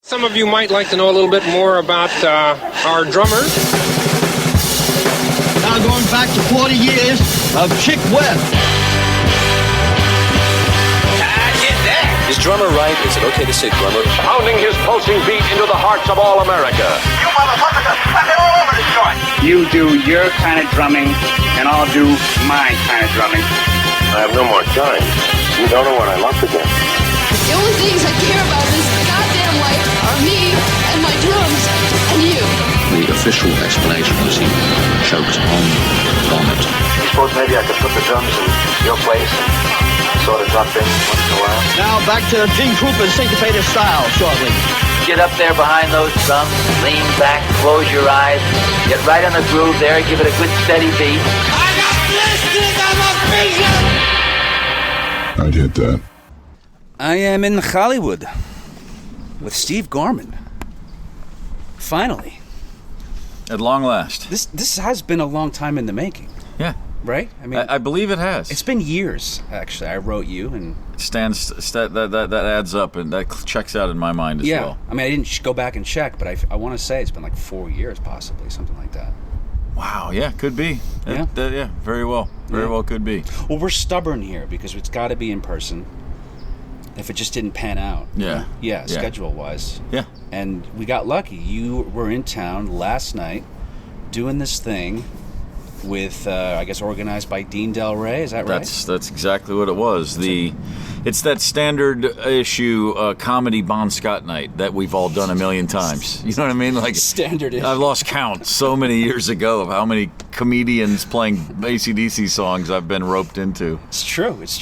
Some of you might like to know a little bit more about our drummer. Now going back to 40 years of Chick Webb. Is drummer right? Is it okay to say drummer? Pounding his pulsing beat into the hearts of all America. You motherfuckers are fucking all over the joint. You do your kind of drumming, and I'll do my kind of drumming. I have no more time. You don't know what I love to do. The only things I care about in this goddamn life are me and my drums and you. The official explanation was he choked on vomit. You suppose maybe I could put the drums in your place and sort of drop in once in a while? Now back to Gene Krupa's syncopated style shortly. Get up there behind those drums, lean back, close your eyes, get right on the groove there, give it a good steady beat. I got blisters on my fingers! I'd hit that. I am in Hollywood with Steve Gorman. Finally. At long last. This has been a long time in the making. Yeah. Right? I mean, I believe it has. It's been years, actually. I wrote you and... That adds up, and that checks out in my mind as well. I mean, I didn't go back and check, but I want to say it's been like 4 years, possibly, something like that. Wow, yeah, could be. Yeah, very well. Very well could be. Well, we're stubborn here because it's got to be in person. If it just didn't pan out. Yeah. Schedule-wise. Yeah. And we got lucky. You were in town last night doing this thing with, I guess, organized by Dean Del Rey. Is that right? That's exactly what it was. It's that standard issue comedy Bon Scott night that we've all done a million times. You know what I mean? Like standard issue. I've lost count so many years ago of how many comedians playing AC/DC songs I've been roped into. It's true. It was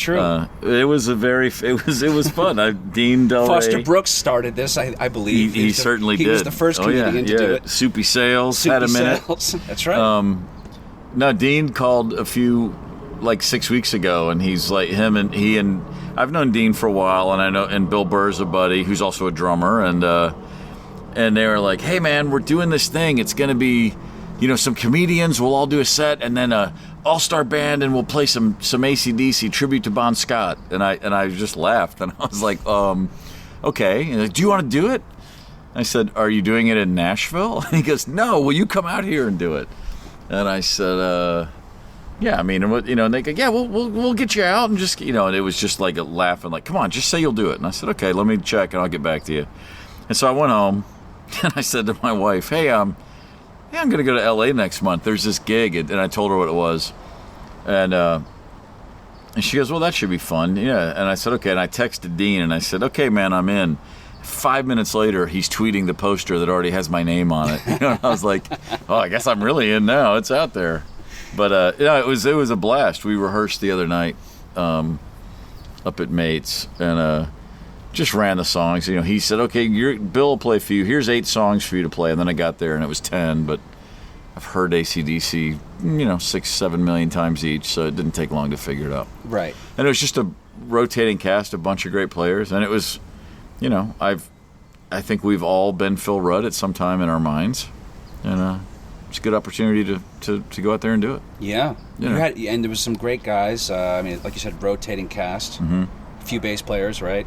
fun. Dean Del Rey. Foster Brooks started this, I believe. He certainly did. He was the first comedian to do it. Soupy Sales had a minute. That's right. No, Dean called a few, like 6 weeks ago, and he's like he and I've known Dean for a while, and I know, and Bill Burr's a buddy who's also a drummer, and they were like, hey man, we're doing this thing. It's gonna be, some comedians. We'll all do a set, and then a all-star band, and we'll play some AC/DC tribute to Bon Scott. And I just laughed, and I was like, okay. And like, do you want to do it? I said, are you doing it in Nashville? And he goes, no. Will you come out here and do it? And I said, yeah, I mean, and they go, yeah, we'll get you out and just, and it was just like a laughing, like, come on, just say you'll do it. And I said, okay, let me check and I'll get back to you. And so I went home and I said to my wife, hey, I'm going to go to LA next month. There's this gig. And I told her what it was. And she goes, well, that should be fun. Yeah. And I said, okay. And I texted Dean and I said, okay, man, I'm in. 5 minutes later, he's tweeting the poster that already has my name on it. And I was like, oh, I guess I'm really in now. It's out there. But it was a blast. We rehearsed the other night up at Mates and just ran the songs. He said, okay, Bill will play for you. Here's 8 songs for you to play. And then I got there and it was 10. But I've heard AC/DC, 6-7 million times each, so it didn't take long to figure it out. Right. And it was just a rotating cast, a bunch of great players, and it was. I think we've all been Phil Rudd at some time in our minds, and it's a good opportunity to go out there and do it. Yeah, and there was some great guys. I mean, like you said, rotating cast. Mm-hmm. A few bass players, right?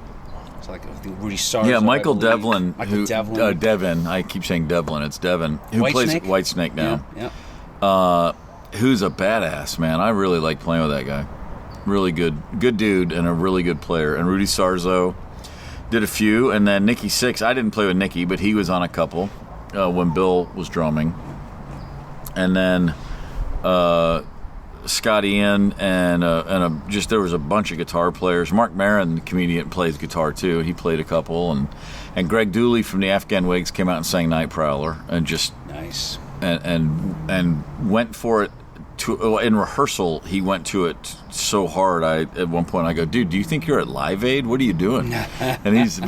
It's like I think Rudy Sarzo. Yeah, Michael Devlin. Devlin. I keep saying Devlin. It's Devin. Who plays Whitesnake now? Yeah. Who's a badass, man. I really like playing with that guy. Really good dude and a really good player. And Rudy Sarzo. Did a few, and then Nicky Six. I didn't play with Nicky, but he was on a couple when Bill was drumming. And then Scott Ian and there was a bunch of guitar players. Mark Maron, the comedian, plays guitar too. He played a couple, and Greg Dooley from the Afghan Wigs came out and sang Night Prowler, and just nice and went for it. In rehearsal, he went to it so hard. At one point I go, dude, do you think you're at Live Aid? What are you doing? And he's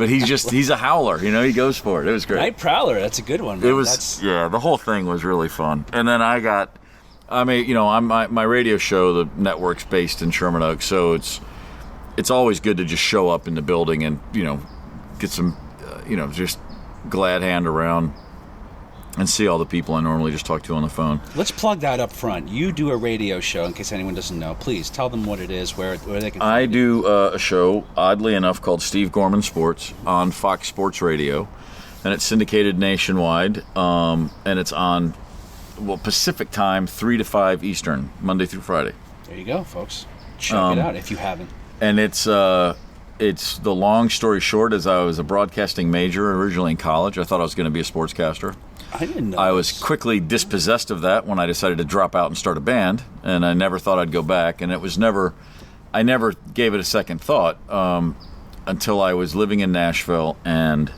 a howler. He goes for it. It was great. Night Prowler, that's a good one. Man. It was the whole thing was really fun. And then my radio show, the network's based in Sherman Oaks, so it's always good to just show up in the building and get some just glad hand around. And see all the people I normally just talk to on the phone. Let's plug that up front. You do a radio show, in case anyone doesn't know. Please, tell them what it is, where they can find I do a show, oddly enough, called Steve Gorman Sports on Fox Sports Radio. and it's syndicated nationwide, and it's on Pacific time, 3 to 5 Eastern, Monday through Friday. There you go, folks. Check it out if you haven't. And it's the long story short is I was a broadcasting major originally in college. I thought I was going to be a sportscaster. I didn't know. I was quickly dispossessed of that when I decided to drop out and start a band, and I never thought I'd go back. And I never gave it a second thought until I was living in Nashville, and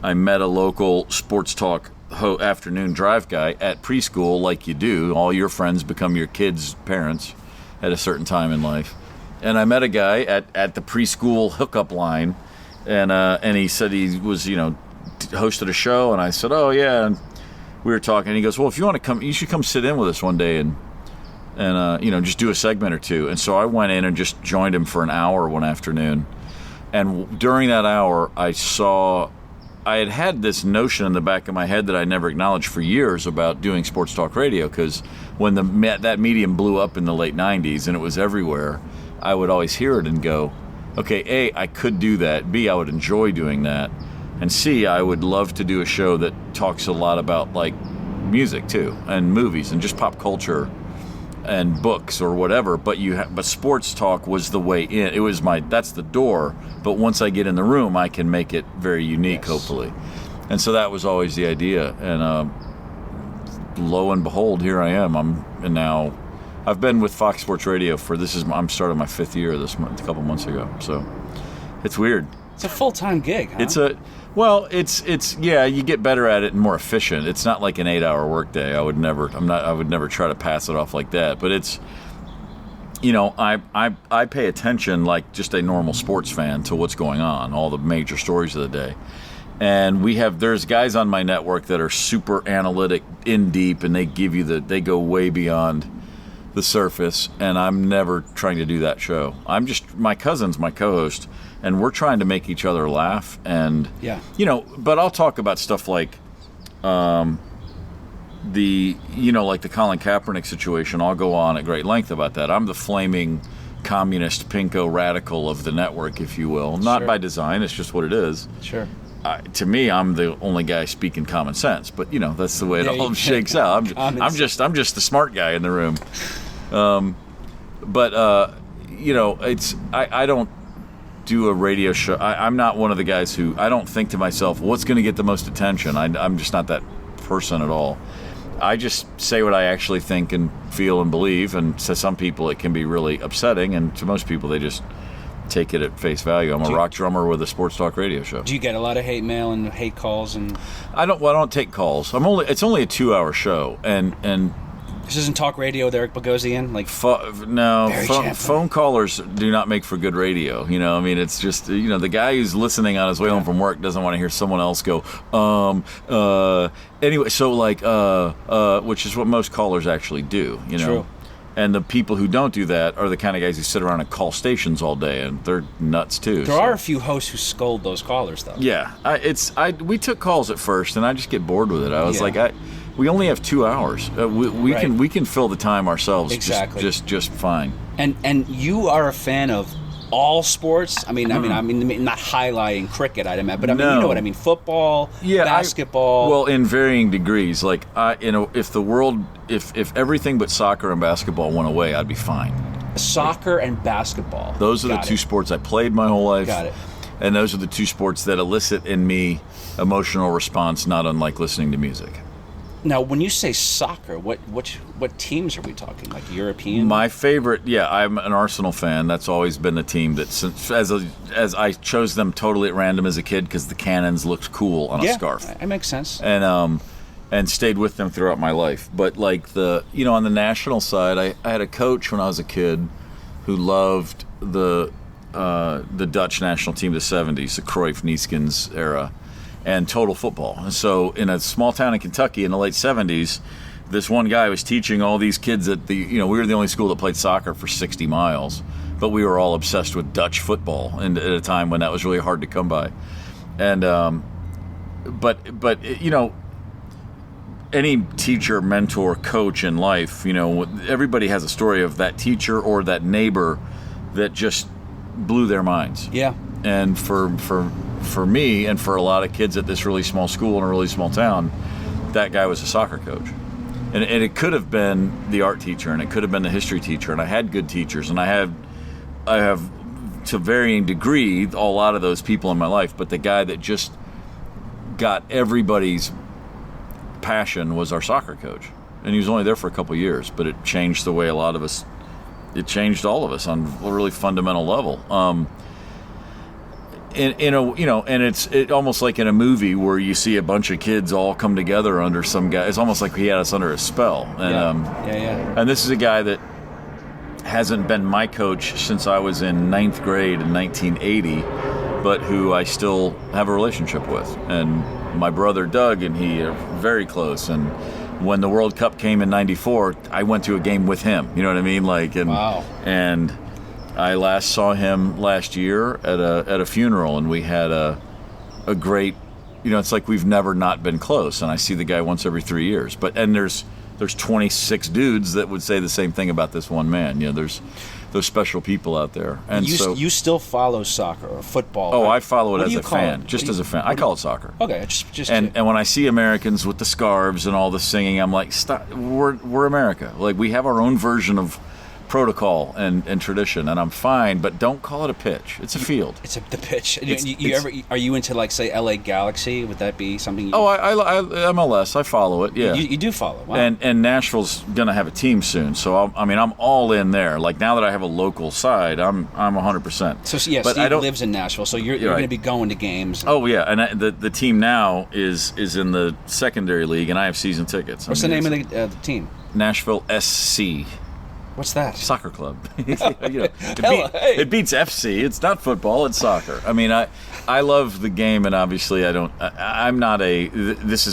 I met a local sports talk afternoon drive guy at preschool, like you do. All your friends become your kids' parents at a certain time in life. And I met a guy at the preschool hookup line, and he said he was, hosted a show, and I said, oh, yeah, and we were talking, and he goes, well, if you want to come, you should come sit in with us one day and just do a segment or two. And so I went in and just joined him for an hour one afternoon, and during that hour, I had this notion in the back of my head that I never acknowledged for years about doing sports talk radio, because when that medium blew up in the late 90s and it was everywhere, I would always hear it and go, okay, A, I could do that. B, I would enjoy doing that. And C, I would love to do a show that talks a lot about like music too, and movies and just pop culture and books or whatever. But sports talk was the way in. It was that's the door. But once I get in the room, I can make it very unique, hopefully. And so that was always the idea. And lo and behold, here I am. I've been with Fox Sports Radio I'm starting my 5th year this month, a couple months ago. So it's weird. It's a full-time gig, huh? It's you get better at it and more efficient. It's not like an 8-hour workday. I would never try to pass it off like that. But it's, I pay attention like just a normal sports fan to what's going on, all the major stories of the day. And there's guys on my network that are super analytic, in deep, and they go way beyond the surface, and I'm never trying to do that show. My cousin's my co-host, and we're trying to make each other laugh, and but I'll talk about stuff like like the Colin Kaepernick situation. I'll go on at great length about that. I'm the flaming communist pinko radical of the network, if you will. Not by design, it's just what it is. Sure. To me, I'm the only guy speaking common sense, but that's the way it all shakes out. I'm just the smart guy in the room. I don't do a radio show. I'm not one of the guys who, I don't think to myself, what's going to get the most attention? I'm just not that person at all. I just say what I actually think and feel and believe, and to some people it can be really upsetting, and to most people they just take it at face value. I'm a rock drummer with a sports talk radio show. Do you get a lot of hate mail and hate calls? And I don't take calls. It's only a 2-hour show, and this isn't talk radio with Eric Bogosian? Phone callers do not make for good radio. It's just, the guy who's listening on his way home from work doesn't want to hear someone else go, anyway, so which is what most callers actually do, True. And the people who don't do that are the kind of guys who sit around and call stations all day, and they're nuts too. There are a few hosts who scold those callers, though. Yeah, we took calls at first, and I just get bored with it. I was we only have 2 hours. We can fill the time ourselves. Exactly. just fine. And you are a fan of all sports. I mean, not highlighting cricket, I'd imagine, but you know what I mean. Football, basketball. In varying degrees. Like if everything but soccer and basketball went away, I'd be fine. Soccer and basketball. Those are the two sports I played my whole life. Got it. And those are the two sports that elicit in me emotional response, not unlike listening to music. Now, when you say soccer, what teams are we talking? Like European? My favorite, I'm an Arsenal fan. That's always been the team that, as I chose them totally at random as a kid because the cannons looked cool on a scarf. Yeah, that makes sense. And stayed with them throughout my life. But like on the national side, I had a coach when I was a kid who loved the Dutch national team of the 70s, the Cruyff, Neeskens era, and total football. And so in a small town in Kentucky in the late 70s, this one guy was teaching all these kids at we were the only school that played soccer for 60 miles, but we were all obsessed with Dutch football and at a time when that was really hard to come by. And any teacher, mentor, coach in life, everybody has a story of that teacher or that neighbor that just blew their minds. Yeah. And for for me and for a lot of kids at this really small school in a really small town, that guy was a soccer coach. And it could have been the art teacher, and it could have been the history teacher, and I had good teachers, and I have to varying degree a lot of those people in my life, but the guy that just got everybody's passion was our soccer coach. And he was only there for a couple of years, but it changed the way it changed all of us on a really fundamental level. And it's almost like in a movie where you see a bunch of kids all come together under some guy. It's almost like he had us under a spell. And, And this is a guy that hasn't been my coach since I was in 9th grade in 1980, but who I still have a relationship with. And my brother Doug and he are very close. And when the World Cup came in '94, I went to a game with him. You know what I mean? Wow. And I last saw him last year at a funeral, and we had a great, it's like we've never not been close. And I see the guy once every 3 years. And there's 26 dudes that would say the same thing about this one man. There's those special people out there. And you still follow soccer or football? Oh, I follow it as a fan, just as a fan. I call it soccer. Okay, just. And when I see Americans with the scarves and all the singing, I'm like, stop! We're America. Like, we have our own version of protocol and tradition, and I'm fine, but don't call it a pitch. It's a field. It's the pitch. Are you into, like, say, LA Galaxy? Would that be something? I MLS. I follow it. Yeah, you do follow. Wow. And Nashville's gonna have a team soon, so I'm all in there. Like, now that I have a local side, I'm 100%. So yeah, but Steve lives in Nashville, so you're going to be going to games. Oh yeah, and the team now is in the secondary league, and I have season tickets. What's the name of the team? Nashville SC. What's that? Soccer club. It beats FC. It's not football. It's soccer. I mean, I love the game, and obviously I'm not a. This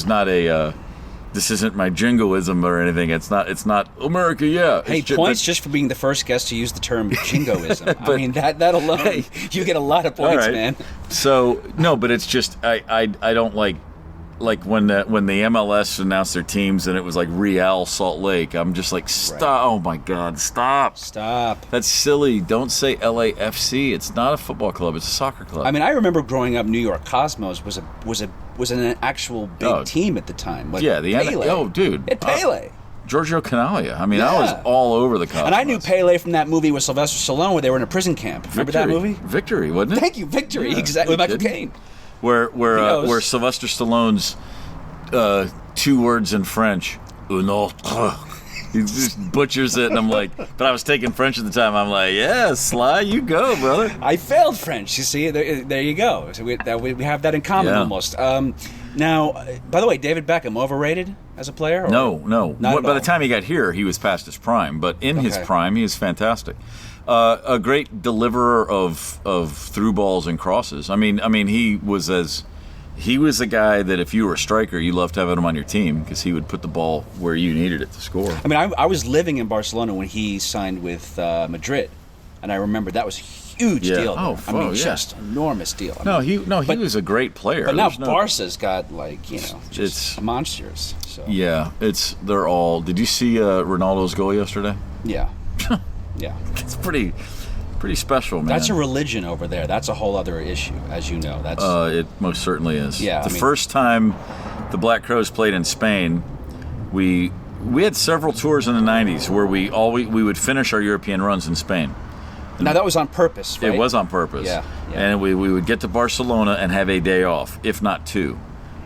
isn't my jingoism or anything. It's not America. Yeah. Hey, points just for being the first guest to use the term jingoism. But, I mean that alone, you get a lot of points, man. So no, but it's just I don't like when the MLS announced their teams and it was like Real Salt Lake, I'm just like, stop! Right. Oh my God, stop! That's silly. Don't say LAFC. It's not a football club. It's a soccer club. I mean, I remember growing up, New York Cosmos was an actual big team at the time. Like Pele. Oh, dude, Pele. Giorgio Canaglia. I mean, I was all over the Cosmos. And I knew Pele from that movie with Sylvester Stallone where they were in a prison camp. Remember that movie? Victory, wasn't it? Thank you, Victory. Yeah, exactly. With Michael Caine. Where Sylvester Stallone's 2 words in French, un autre. He just butchers it, and I'm like, but I was taking French at the time. I'm like, yeah, Sly, you go, brother. I failed French. You see, there you go. So we have that in common almost. Now, by the way, David Beckham, overrated as a player? Or? No. By the time he got here, he was past his prime. But in his prime, he is fantastic. A great deliverer of through balls and crosses. I mean, he was a guy that if you were a striker, you loved having him on your team because he would put the ball where you needed it to score. I mean, I was living in Barcelona when he signed with Madrid, and I remember that was a huge deal. Just enormous deal. He was a great player. But now Barca's got just monsters. So. Yeah, they're all. Did you see Ronaldo's goal yesterday? Yeah. Yeah, it's pretty special, man. That's a religion over there. That's a whole other issue, as you know. That's it most certainly is. Yeah, first time the Black Crows played in Spain, we had several tours in the '90s where we would finish our European runs in Spain. Now that was on purpose, right? It was on purpose. Yeah. And we would get to Barcelona and have a day off, if not 2,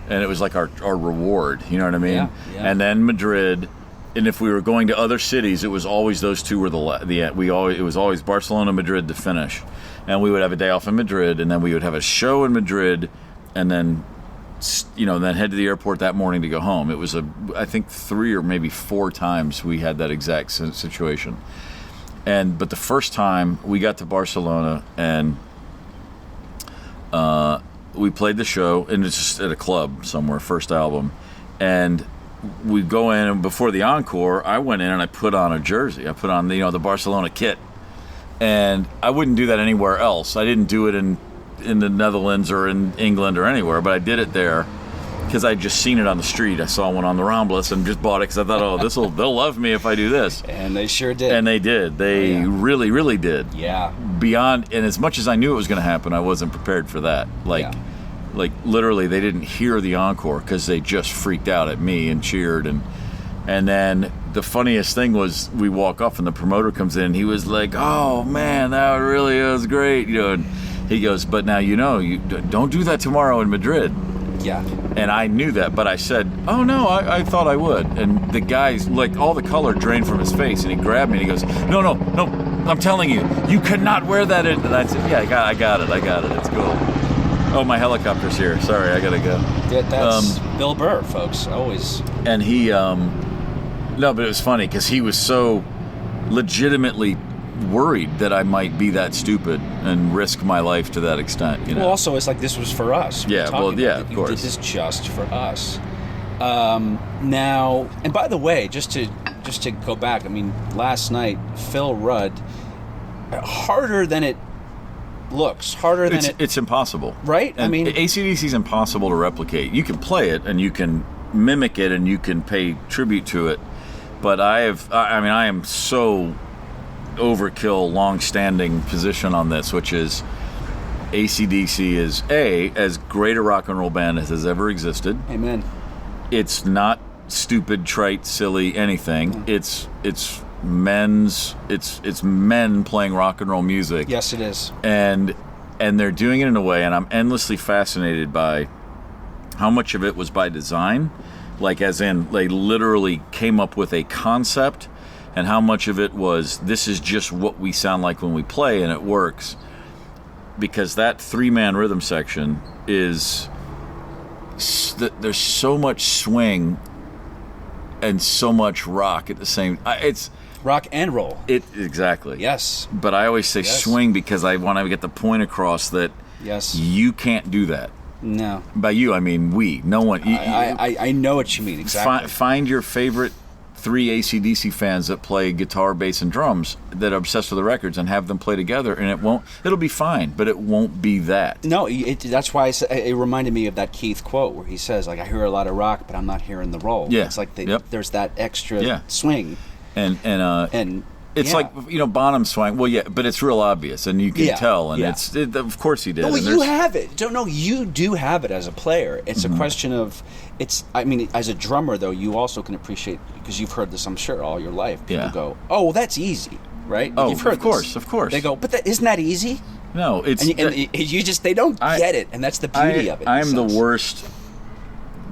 and it was like our reward. You know what I mean? Yeah. And then Madrid. And if we were going to other cities, it was always those 2 were it was always Barcelona, Madrid to finish, and we would have a day off in Madrid, and then we would have a show in Madrid, and then then head to the airport that morning to go home. It was I think 3 or maybe 4 times we had that exact situation, but the first time we got to Barcelona and we played the show, and it's just at a club somewhere, first album, and we go in, and before the encore, I went in and I put on a jersey. I put on the Barcelona kit, and I wouldn't do that anywhere else. I didn't do it in the Netherlands or in England or anywhere, but I did it there, because I'd just seen it on the street. I saw one on the Ramblas and just bought it because I thought, oh, they'll love me if I do this. And they sure did. And they did. They really, really did. Yeah. Beyond, and as much as I knew it was going to happen, I wasn't prepared for that. Like literally, they didn't hear the encore because they just freaked out at me and cheered. And then the funniest thing was we walk off and the promoter comes in and he was like, oh man, that really was great. And he goes, but now you don't do that tomorrow in Madrid. Yeah. And I knew that, but I said, oh no, I thought I would. And the guy's like, all the color drained from his face and he grabbed me and he goes, no, I'm telling you, you cannot wear that in. And I said, yeah, I got it. It's cool. Oh, my helicopter's here. Sorry, I gotta go. Yeah, that's Bill Burr, folks, always. And he, no, but it was funny because he was so legitimately worried that I might be that stupid and risk my life to that extent. Well, also, it's like this was for us. Yeah, well, yeah, of course. You did this just for us. Now, and by the way, just to go back, I mean, last night, Phil Rudd, harder than it looks, It's impossible. Right? And I mean, AC/DC is impossible to replicate. You can play it and you can mimic it and you can pay tribute to it, but I am so overkill, long-standing position on this, which is AC/DC is as great a rock and roll band as has ever existed. Amen. It's not stupid, trite, silly, anything. It's men playing rock and roll music. Yes, it is. And they're doing it in a way, and I'm endlessly fascinated by how much of it was by design, like as in they literally came up with a concept, and how much of it was, this is just what we sound like when we play and it works. Because that 3-man rhythm section is, there's so much swing and so much rock at the same, it's rock and roll. Exactly. Yes. But I always say swing because I want to get the point across that you can't do that. No. By you, I mean we. No one. I know what you mean, exactly. Find your favorite 3 AC/DC fans that play guitar, bass, and drums that are obsessed with the records and have them play together, and it'll be fine, but it won't be that. No, that's why it reminded me of that Keith quote where he says, like, I hear a lot of rock, but I'm not hearing the roll. Yeah. It's like there's that extra swing. And it's like, Bonham swing. Well, yeah, but it's real obvious, and you can tell, and of course he did. No, you have it. You do have it as a player. It's a question of, as a drummer, though, you also can appreciate, because you've heard this, I'm sure, all your life. People go, oh, well, that's easy, right? Oh, you've heard of course. They go, but isn't that easy? No, it's... they don't get it, and that's the beauty of it. I'm the worst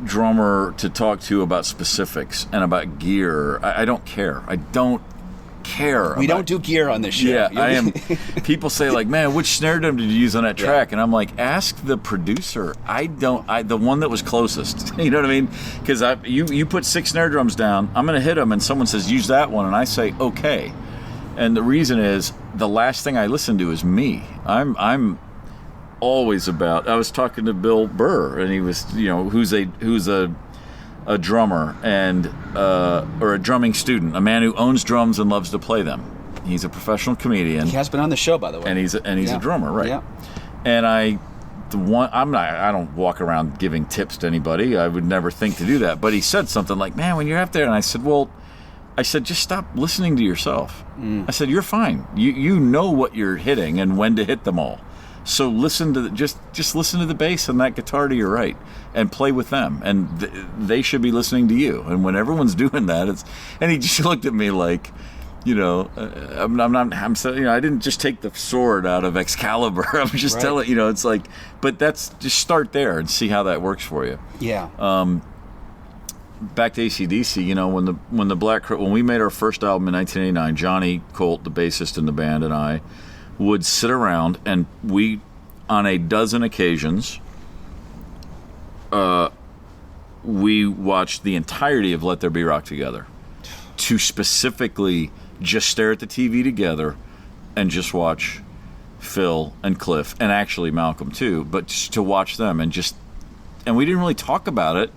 drummer to talk to about specifics and about gear. I don't care. I don't care. We don't do gear on this show. Yeah, I am. People say, like, man, which snare drum did you use on that track? And I'm like, ask the producer. The one that was closest. You know what I mean? Because you put 6 snare drums down, I'm going to hit them, and someone says, use that one, and I say, okay. And the reason is, the last thing I listen to is me. I'm always about. I was talking to Bill Burr, and he was, who's a drummer and or a drumming student, a man who owns drums and loves to play them. He's a professional comedian. He has been on the show, by the way. And he's a drummer, right? Yeah. And I don't walk around giving tips to anybody. I would never think to do that. But he said something like, "Man, when you're out there," and I said, just stop listening to yourself. I said, you're fine. You know what you're hitting and when to hit them all. So listen to just listen to the bass and that guitar to your right, and play with them, and they should be listening to you. And when everyone's doing that, and he just looked at me like, I didn't just take the sword out of Excalibur. I'm just telling, it's like, but that's just start there and see how that works for you. Yeah. Back to AC/DC, when we made our first album in 1989, Johnny Colt, the bassist in the band, and I would sit around, and we, on a dozen occasions, we watched the entirety of Let There Be Rock together, to specifically just stare at the TV together and just watch Phil and Cliff, and actually Malcolm too, but just to watch them, and we didn't really talk about it.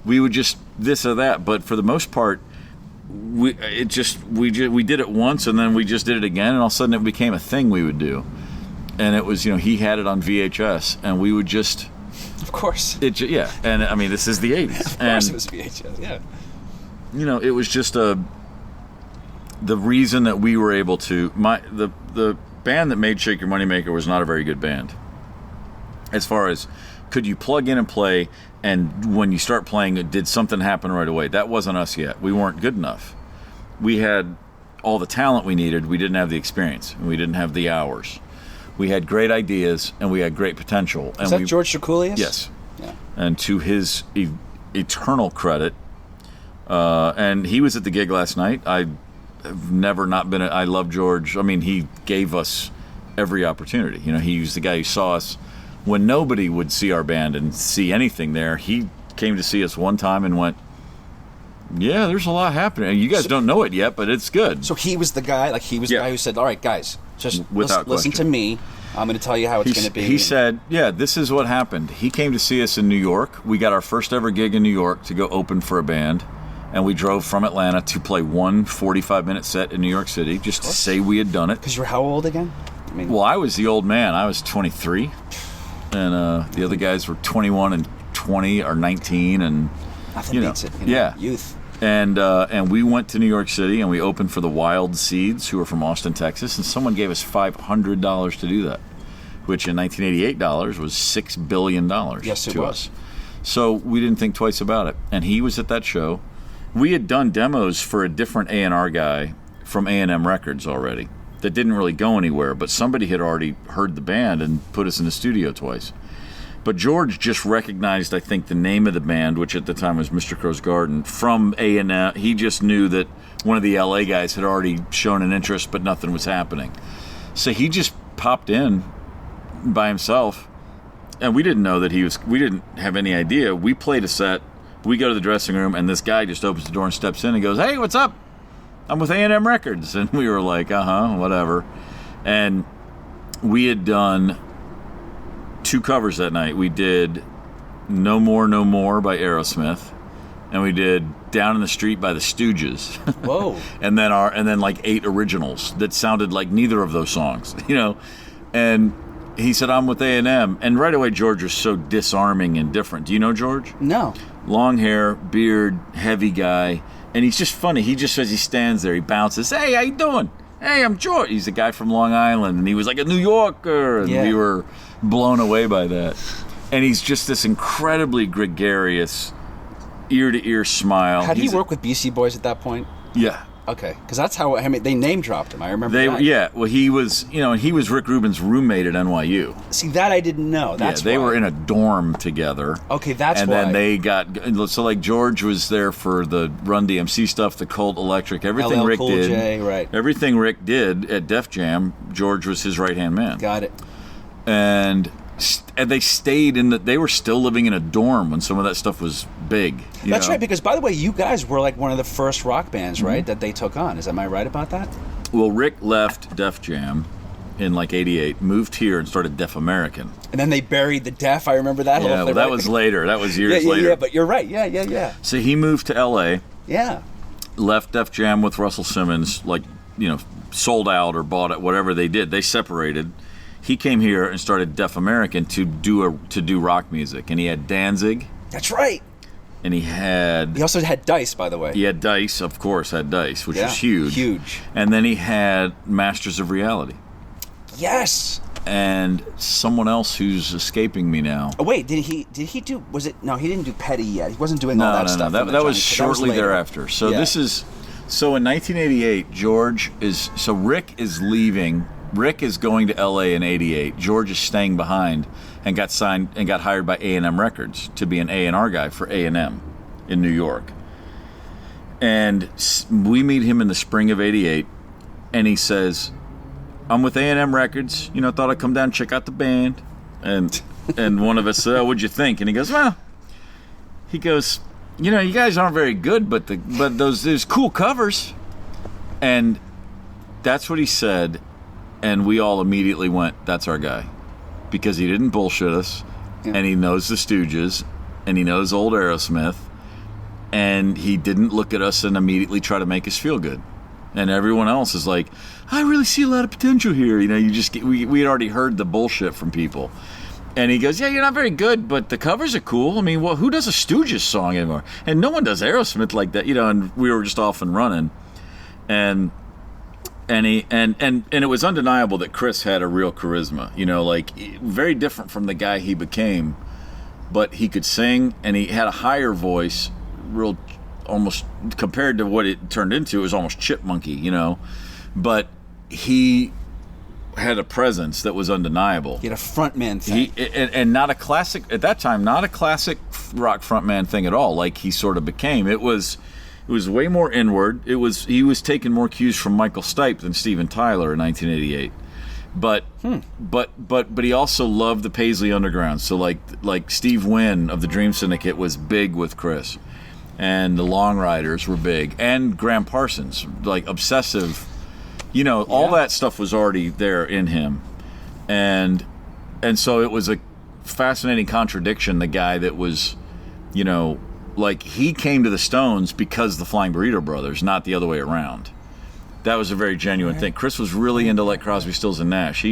We would just this or that, but for the most part, we did it once, and then we just did it again, and all of a sudden it became a thing we would do. And it was, he had it on VHS, and we would just Of course. Yeah, and I mean, this is the 80s. Of course it was VHS, yeah. You know, it was just the reason that we were able to... The band that made Shake Your Moneymaker was not a very good band. As far as, could you plug in and play, and when you start playing, did something happen right away? That wasn't us yet. We weren't good enough. We had all the talent we needed. We didn't have the experience. And we didn't have the hours. We had great ideas, and we had great potential. Is that George Shakoulias? Yes. Yeah. And to his eternal credit, and he was at the gig last night. I've never not been... I love George. I mean, he gave us every opportunity. You know, he was the guy who saw us when nobody would see our band and see anything there. He came to see us one time and went, yeah, there's a lot happening. You guys don't know it yet, but it's good. So he was the guy, the guy who said, all right, guys, just listen to me. I'm going to tell you how it's going to be. He said, yeah, this is what happened. He came to see us in New York. We got our first ever gig in New York to go open for a band. And we drove from Atlanta to play one 45-minute set in New York City just to say we had done it. Because you're how old again? Well, I was the old man. I was 23. And the other guys were 21 and 20 or 19. And, nothing beats it. Youth. And we went to New York City and we opened for the Wild Seeds, who are from Austin, Texas. And someone gave us $500 to do that, which in 1988 dollars was $6 billion to us. So we didn't think twice about it. And he was at that show. We had done demos for a different A&R guy from A&M Records already that didn't really go anywhere, but somebody had already heard the band and put us in the studio twice. But George just recognized, I think, the name of the band, which at the time was Mr. Crow's Garden, from A&M. He just knew that one of the LA guys had already shown an interest, but nothing was happening. So he just popped in by himself, and we didn't know that we didn't have any idea. We played a set. We go to the dressing room, and this guy just opens the door and steps in and goes, hey, what's up? I'm with A&M Records. And we were like, whatever. And we had done 2 covers that night. We did No More, No More by Aerosmith, and we did Down in the Street by the Stooges. Whoa. and then like 8 originals that sounded like neither of those songs, you know. And he said, I'm with A&M. And right away, George was so disarming and different. Do you know George? No. Long hair, beard, heavy guy. And he's just funny. He just says he stands there. He bounces. Hey, how you doing? Hey, I'm George. He's a guy from Long Island. And he was like a New Yorker. And we were blown away by that. And he's just this incredibly gregarious, ear-to-ear smile. Had he worked with BC Boys at that point? Yeah. Okay, because that's how they name dropped him. I remember that. Yeah, well, he was, he was Rick Rubin's roommate at NYU. See, that I didn't know. That's they why. were in a dorm together. Okay, that's why. And then they got, so like George was there for the Run DMC stuff, the Cult Electric, everything LL Rick Cool did. J, right. Everything Rick did at Def Jam, George was his right-hand man. Got it. And they stayed they were still living in a dorm when some of that stuff was big. That's right, because by the way, you guys were like one of the first rock bands, right, that they took on. Am I right about that? Well, Rick left Def Jam in like 88, moved here and started Def American. And then they buried the Def, I remember that. Yeah, well, that was later. That was years later. Yeah, but you're right. Yeah. So he moved to LA. Yeah. Left Def Jam with Russell Simmons, sold out or bought it, whatever they did. They separated. He came here and started Def American to do rock music, and he had Danzig. That's right. And he also had Dice, by the way. He had Dice, of course, which was huge. Huge. And then he had Masters of Reality. Yes. And someone else who's escaping me now. Oh wait, did he do? Was it? No, he didn't do Petty yet. He wasn't doing all that stuff. No, that was shortly thereafter. So in 1988, Rick is leaving. Rick is going to LA in 88. George is staying behind and got signed and got hired by A&M Records to be an A&R guy for A&M in New York. And we meet him in the spring of 88, and he says, I'm with A&M Records, thought I'd come down and check out the band. And one of us said, oh, what'd you think? And he goes, you guys aren't very good, but there's cool covers. And that's what he said. And we all immediately went, that's our guy. Because he didn't bullshit us, and he knows the Stooges, and he knows old Aerosmith, and he didn't look at us and immediately try to make us feel good. And everyone else is like, I really see a lot of potential here. We had already heard the bullshit from people. And he goes, yeah, you're not very good, but the covers are cool. I mean, well, who does a Stooges song anymore? And no one does Aerosmith like that, and we were just off and running. And it was undeniable that Chris had a real charisma, like very different from the guy he became, but he could sing and he had a higher voice, real almost compared to what it turned into, it was almost chipmunky, but he had a presence that was undeniable. He had a frontman thing. And not a classic, at that time, not a classic rock frontman thing at all, like he sort of became. It was way more inward. He was taking more cues from Michael Stipe than Steven Tyler in 1988. But he also loved the Paisley Underground. So like Steve Wynn of the Dream Syndicate was big with Chris. And the Long Riders were big. And Graham Parsons, like obsessive. All that stuff was already there in him. And so it was a fascinating contradiction, the guy that was, like he came to the Stones because the Flying Burrito Brothers, not the other way around. That was a very genuine thing. Chris was really into like Crosby, Stills, and Nash.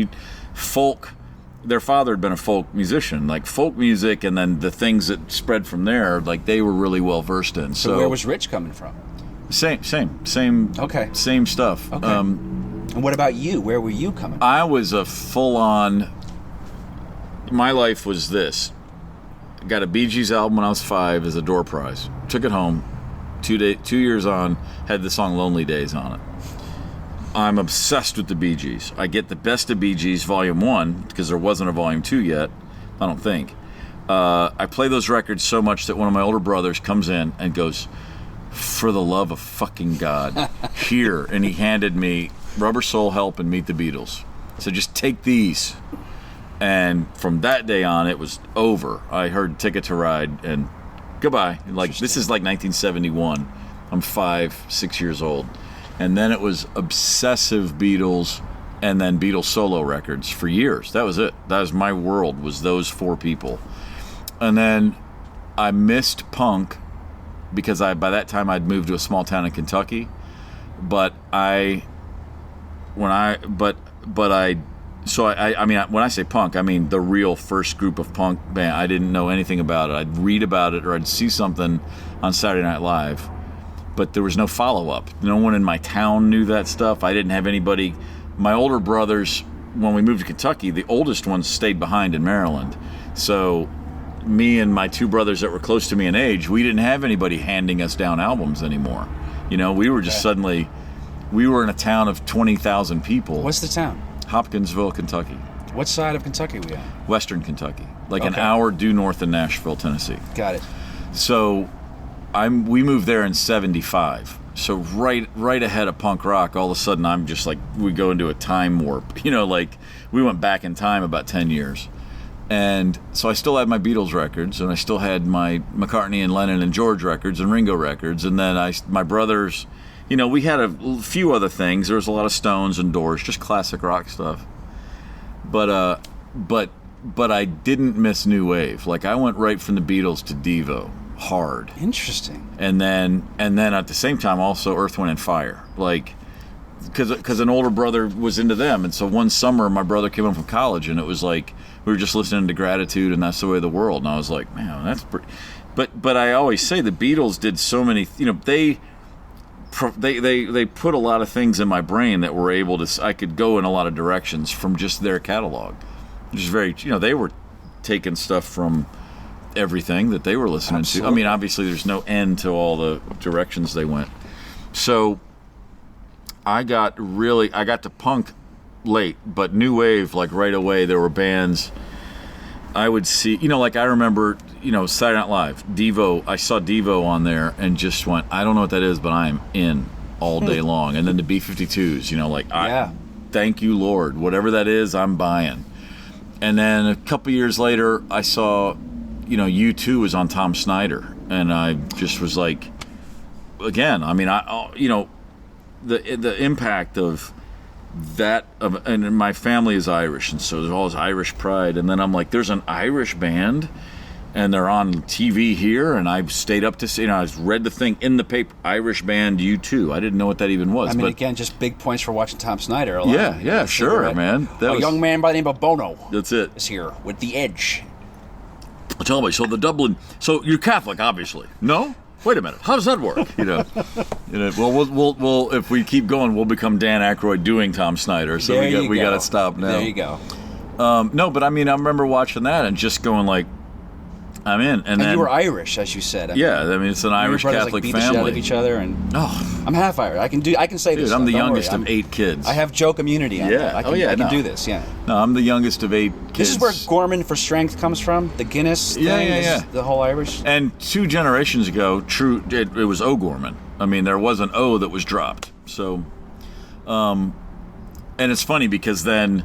Their father had been a folk musician, like folk music, and then the things that spread from there, like they were really well versed in. So where was Rich coming from? Same. Okay. Same stuff. Okay. And what about you? Where were you coming from? I was a full-on. My life was this. Got a Bee Gees album when I was 5 as a door prize. Took it home. 2 years on, had the song "Lonely Days" on it. I'm obsessed with the Bee Gees. I get the Best of Bee Gees Volume 1 because there wasn't a Volume 2 yet. I don't think. I play those records so much that one of my older brothers comes in and goes, "For the love of fucking God, here!" And he handed me Rubber Soul, Help, and Meet the Beatles. So just take these. And from that day on, it was over. I heard Ticket to Ride and goodbye. Like this is like 1971. I'm 5-6 years old. And then it was obsessive Beatles and then Beatles solo records for years. That was it. That was my world, was those 4 people. And then I missed punk because by that time I'd moved to a small town in Kentucky. But when I say punk, I mean the real first group of punk band. I didn't know anything about it. I'd read about it or I'd see something on Saturday Night Live, but there was no follow-up. No one in my town knew that stuff. I didn't have anybody. My older brothers, when we moved to Kentucky, the oldest ones stayed behind in Maryland. So me and my 2 brothers that were close to me in age, we didn't have anybody handing us down albums anymore. We were just suddenly, we were in a town of 20,000 people. What's the town? Hopkinsville, Kentucky. What side of Kentucky were you on? Western Kentucky. Like an hour due north of Nashville, Tennessee. Got it. So we moved there in 75. So right ahead of punk rock, all of a sudden I'm just like, we go into a time warp. Like we went back in time about 10 years. And so I still had my Beatles records, and I still had my McCartney and Lennon and George records and Ringo records. And then my brothers, we had a few other things. There was a lot of Stones and Doors, just classic rock stuff. But I didn't miss new wave. Like I went right from the Beatles to Devo, hard. Interesting. And then at the same time also Earth, Wind and Fire, like because an older brother was into them. And so one summer my brother came home from college, and it was like we were just listening to Gratitude and That's the Way of the World, and I was like, man, that's pretty. But I always say the Beatles did so many. They put a lot of things in my brain that were able to. I could go in a lot of directions from just their catalog, which is very. They were taking stuff from everything that they were listening to. I mean, obviously, there's no end to all the directions they went. So I got to punk late, but new wave, like right away. There were bands I would see. Like I remember. Saturday Night Live, Devo. I saw Devo on there and just went, I don't know what that is, but I'm in all day long. And then the B-52s, thank you, Lord. Whatever that is, I'm buying. And then a couple years later, I saw, U2 was on Tom Snyder. And I just was like, again, I mean, the impact of that, and my family is Irish, and so there's all this Irish pride. And then I'm like, there's an Irish band and they're on TV here, and I stayed up to see. I read the thing in the paper. Irish band U2. I didn't know what that even was. I mean, but again, just big points for watching Tom Snyder. Yeah, sure, man. A young man by the name of Bono. That's it. Is here with The Edge. Tell me. So the Dublin. So you're Catholic, obviously. No. Wait a minute. How does that work? Well, we'll if we keep going, we'll become Dan Aykroyd doing Tom Snyder. So we got to stop now. There you go. No, but I mean, I remember watching that and just going like, I'm in. And then you were Irish, as you said. It's an Irish Catholic beat family. The shit out of each other, and I'm half Irish. I can say this. I'm the Don't youngest worry. of 8 kids. I have Joe community. On that. I can do this. Yeah. No, I'm the youngest of 8 kids. This is where Gorman for strength comes from. The Guinness thing. Yeah. The whole Irish. And 2 generations ago, it was O'Gorman. I mean, there was an O that was dropped. So, and it's funny because then,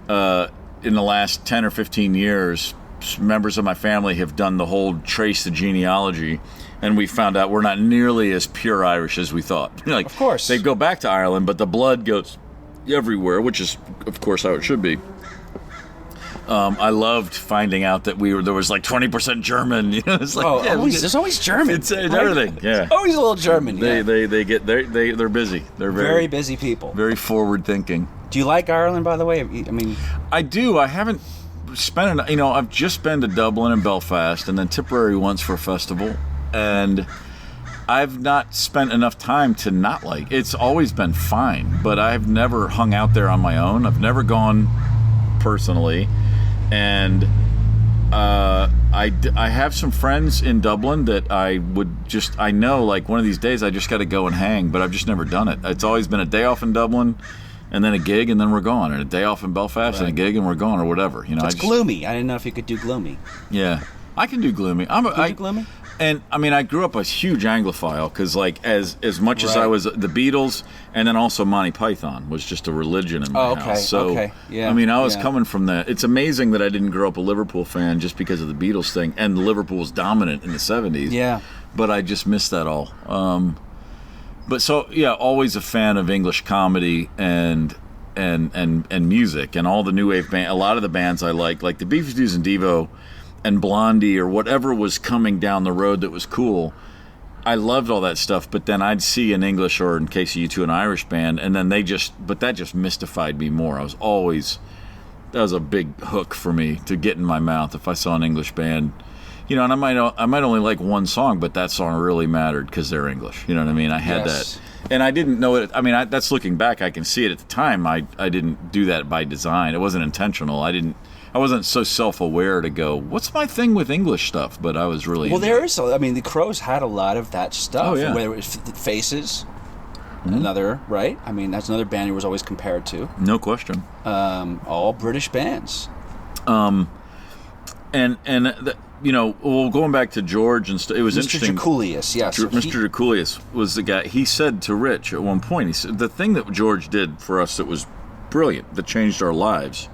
in the last 10 or 15 years, members of my family have done the whole trace the genealogy, and we found out we're not nearly as pure Irish as we thought. Of course. They go back to Ireland, but the blood goes everywhere, which is, of course, how it should be. I loved finding out that there was like 20% German. It's like, there's always German. It's everything. Yeah, always a little German. They're busy. They're very busy people. Very forward thinking. Do you like Ireland, by the way? I mean, I do. I haven't spent I've just been to Dublin and Belfast, and then Tipperary once for a festival, and I've not spent enough time to not like. It's always been fine, but I've never hung out there on my own. I've never gone personally, and I have some friends in Dublin that I know like one of these days I just got to go and hang, but I've just never done it. It's always been a day off in Dublin, and then a gig, and then we're gone, and a day off in Belfast, and a gig, and we're gone, or whatever. It's gloomy. I didn't know if you could do gloomy. Yeah, I can do gloomy. Do gloomy? And I mean, I grew up a huge Anglophile because, like, as much as I was the Beatles, and then also Monty Python was just a religion in my house. So, yeah. I mean, I was coming from that. It's amazing that I didn't grow up a Liverpool fan just because of the Beatles thing, and Liverpool was dominant in the '70s. Yeah, but I just missed that all. But so yeah, always a fan of English comedy and music and all the new wave band. A lot of the bands I like the Beefy Dudes and Devo and Blondie or whatever was coming down the road that was cool. I loved all that stuff, but then I'd see an English or in case of U2 an Irish band, and then that just mystified me more. That was a big hook for me to get in my mouth if I saw an English band. And I might only like one song, but that song really mattered because they're English. You know what I mean? I had that. And I didn't know it. I mean, that's looking back. I can see it at the time. I didn't do that by design. It wasn't intentional. I wasn't so self-aware to go, what's my thing with English stuff? But I was really the Crows had a lot of that stuff. Oh, yeah. Whether it was Faces, another, right? I mean, that's another band he was always compared to. No question. All British bands. Going back to George and stuff, it was Mr. interesting. Mr. Jakulius, yes. Mr. Jakulius was the guy. He said to Rich at one point, he said, the thing that George did for us that was brilliant, that changed our lives,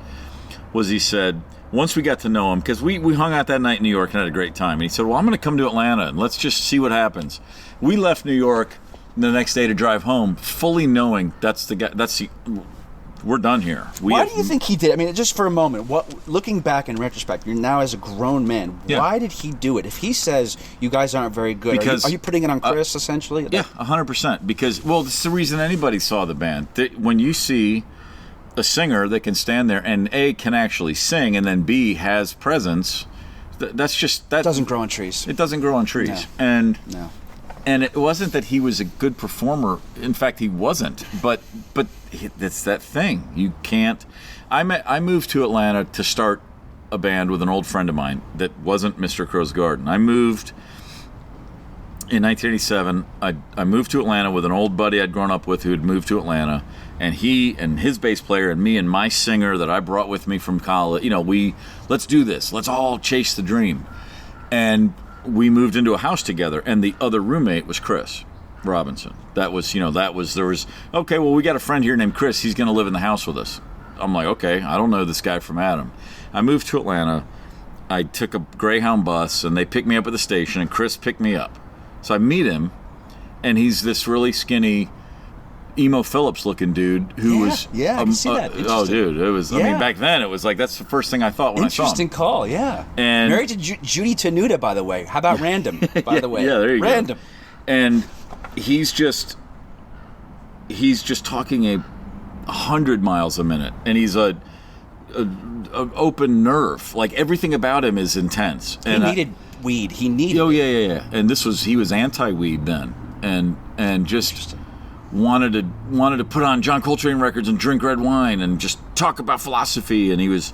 was he said, once we got to know him, because we hung out that night in New York and had a great time, and he said, well, I'm going to come to Atlanta, and let's just see what happens. We left New York the next day to drive home, fully knowing we're done here. Why do you think he did? I mean, just for a moment, looking back in retrospect, you're now as a grown man. Yeah. Why did he do it? If he says you guys aren't very good, are you putting it on Chris essentially? Yeah, 100%. Because it's the reason anybody saw the band. When you see a singer that can stand there and A, can actually sing, and then B, has presence, that doesn't grow on trees. It doesn't grow on trees. No. And it wasn't that he was a good performer. In fact, he wasn't. But it's that thing. You can't. I moved to Atlanta to start a band with an old friend of mine that wasn't Mr. Crow's Garden. I moved in 1987. I moved to Atlanta with an old buddy I'd grown up with who had moved to Atlanta. And he and his bass player and me and my singer that I brought with me from college, let's do this. Let's all chase the dream. And we moved into a house together, and the other roommate was Chris Robinson. We got a friend here named Chris. He's going to live in the house with us. I'm like, okay, I don't know this guy from Adam. I moved to Atlanta. I took a Greyhound bus, and they picked me up at the station, and Chris picked me up. So I meet him, and he's this really skinny, emo Phillips looking dude who was I can see that. Oh, dude, it was. I mean, back then it was like that's the first thing I thought when I saw him. Interesting call, yeah. And married to Judy Tenuta, by the way. How about Random? By the way, yeah, there you Random. go. And he's just talking 100 miles a minute, and he's a open nerve. Like everything about him is intense. He needed weed. He needed. Oh yeah. And he was anti-weed then, and just wanted to put on John Coltrane records and drink red wine and just talk about philosophy. And he was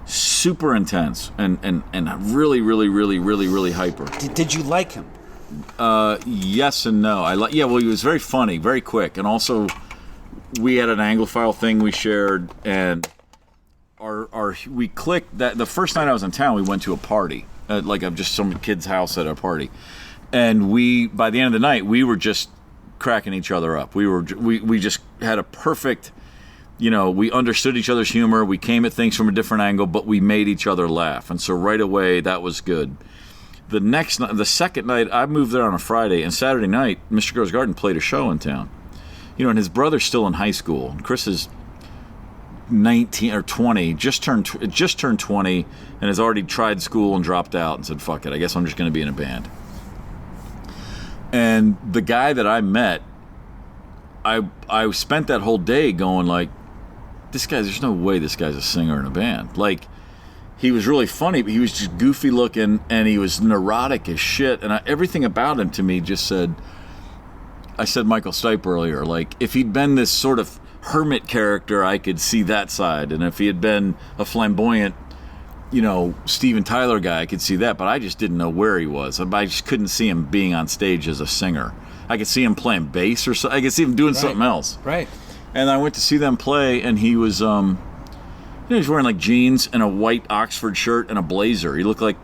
super intense and really, really, really, really, really hyper. Did you like him? Yes and no. Well, he was very funny, very quick, and also we had an Anglophile thing we shared, and we clicked. That the first night I was in town, we went to a party, like just some kid's house at a party, and by the end of the night, we were just cracking each other up. We just had a perfect, we understood each other's humor. We came at things from a different angle, but we made each other laugh, and so right away that was good. The second night, I moved there on a Friday, and Saturday night, Mr. Grows Garden played a show in town. And his brother's still in high school. And Chris is 19 or 20, just turned 20, and has already tried school and dropped out and said, "Fuck it, I guess I'm just going to be in a band." And the guy that I met, I spent that whole day going like, there's no way this guy's a singer in a band. Like, he was really funny, but he was just goofy looking, and he was neurotic as shit. And everything about him to me just said, I said Michael Stipe earlier, like, if he'd been this sort of hermit character, I could see that side. And if he had been a flamboyant, Steven Tyler guy, I could see that. But I just didn't know where he was. I just couldn't see him being on stage as a singer. I could see him playing bass or something. I could see him doing something else. Right. And I went to see them play, and he was, he was wearing like jeans and a white Oxford shirt and a blazer. He looked like,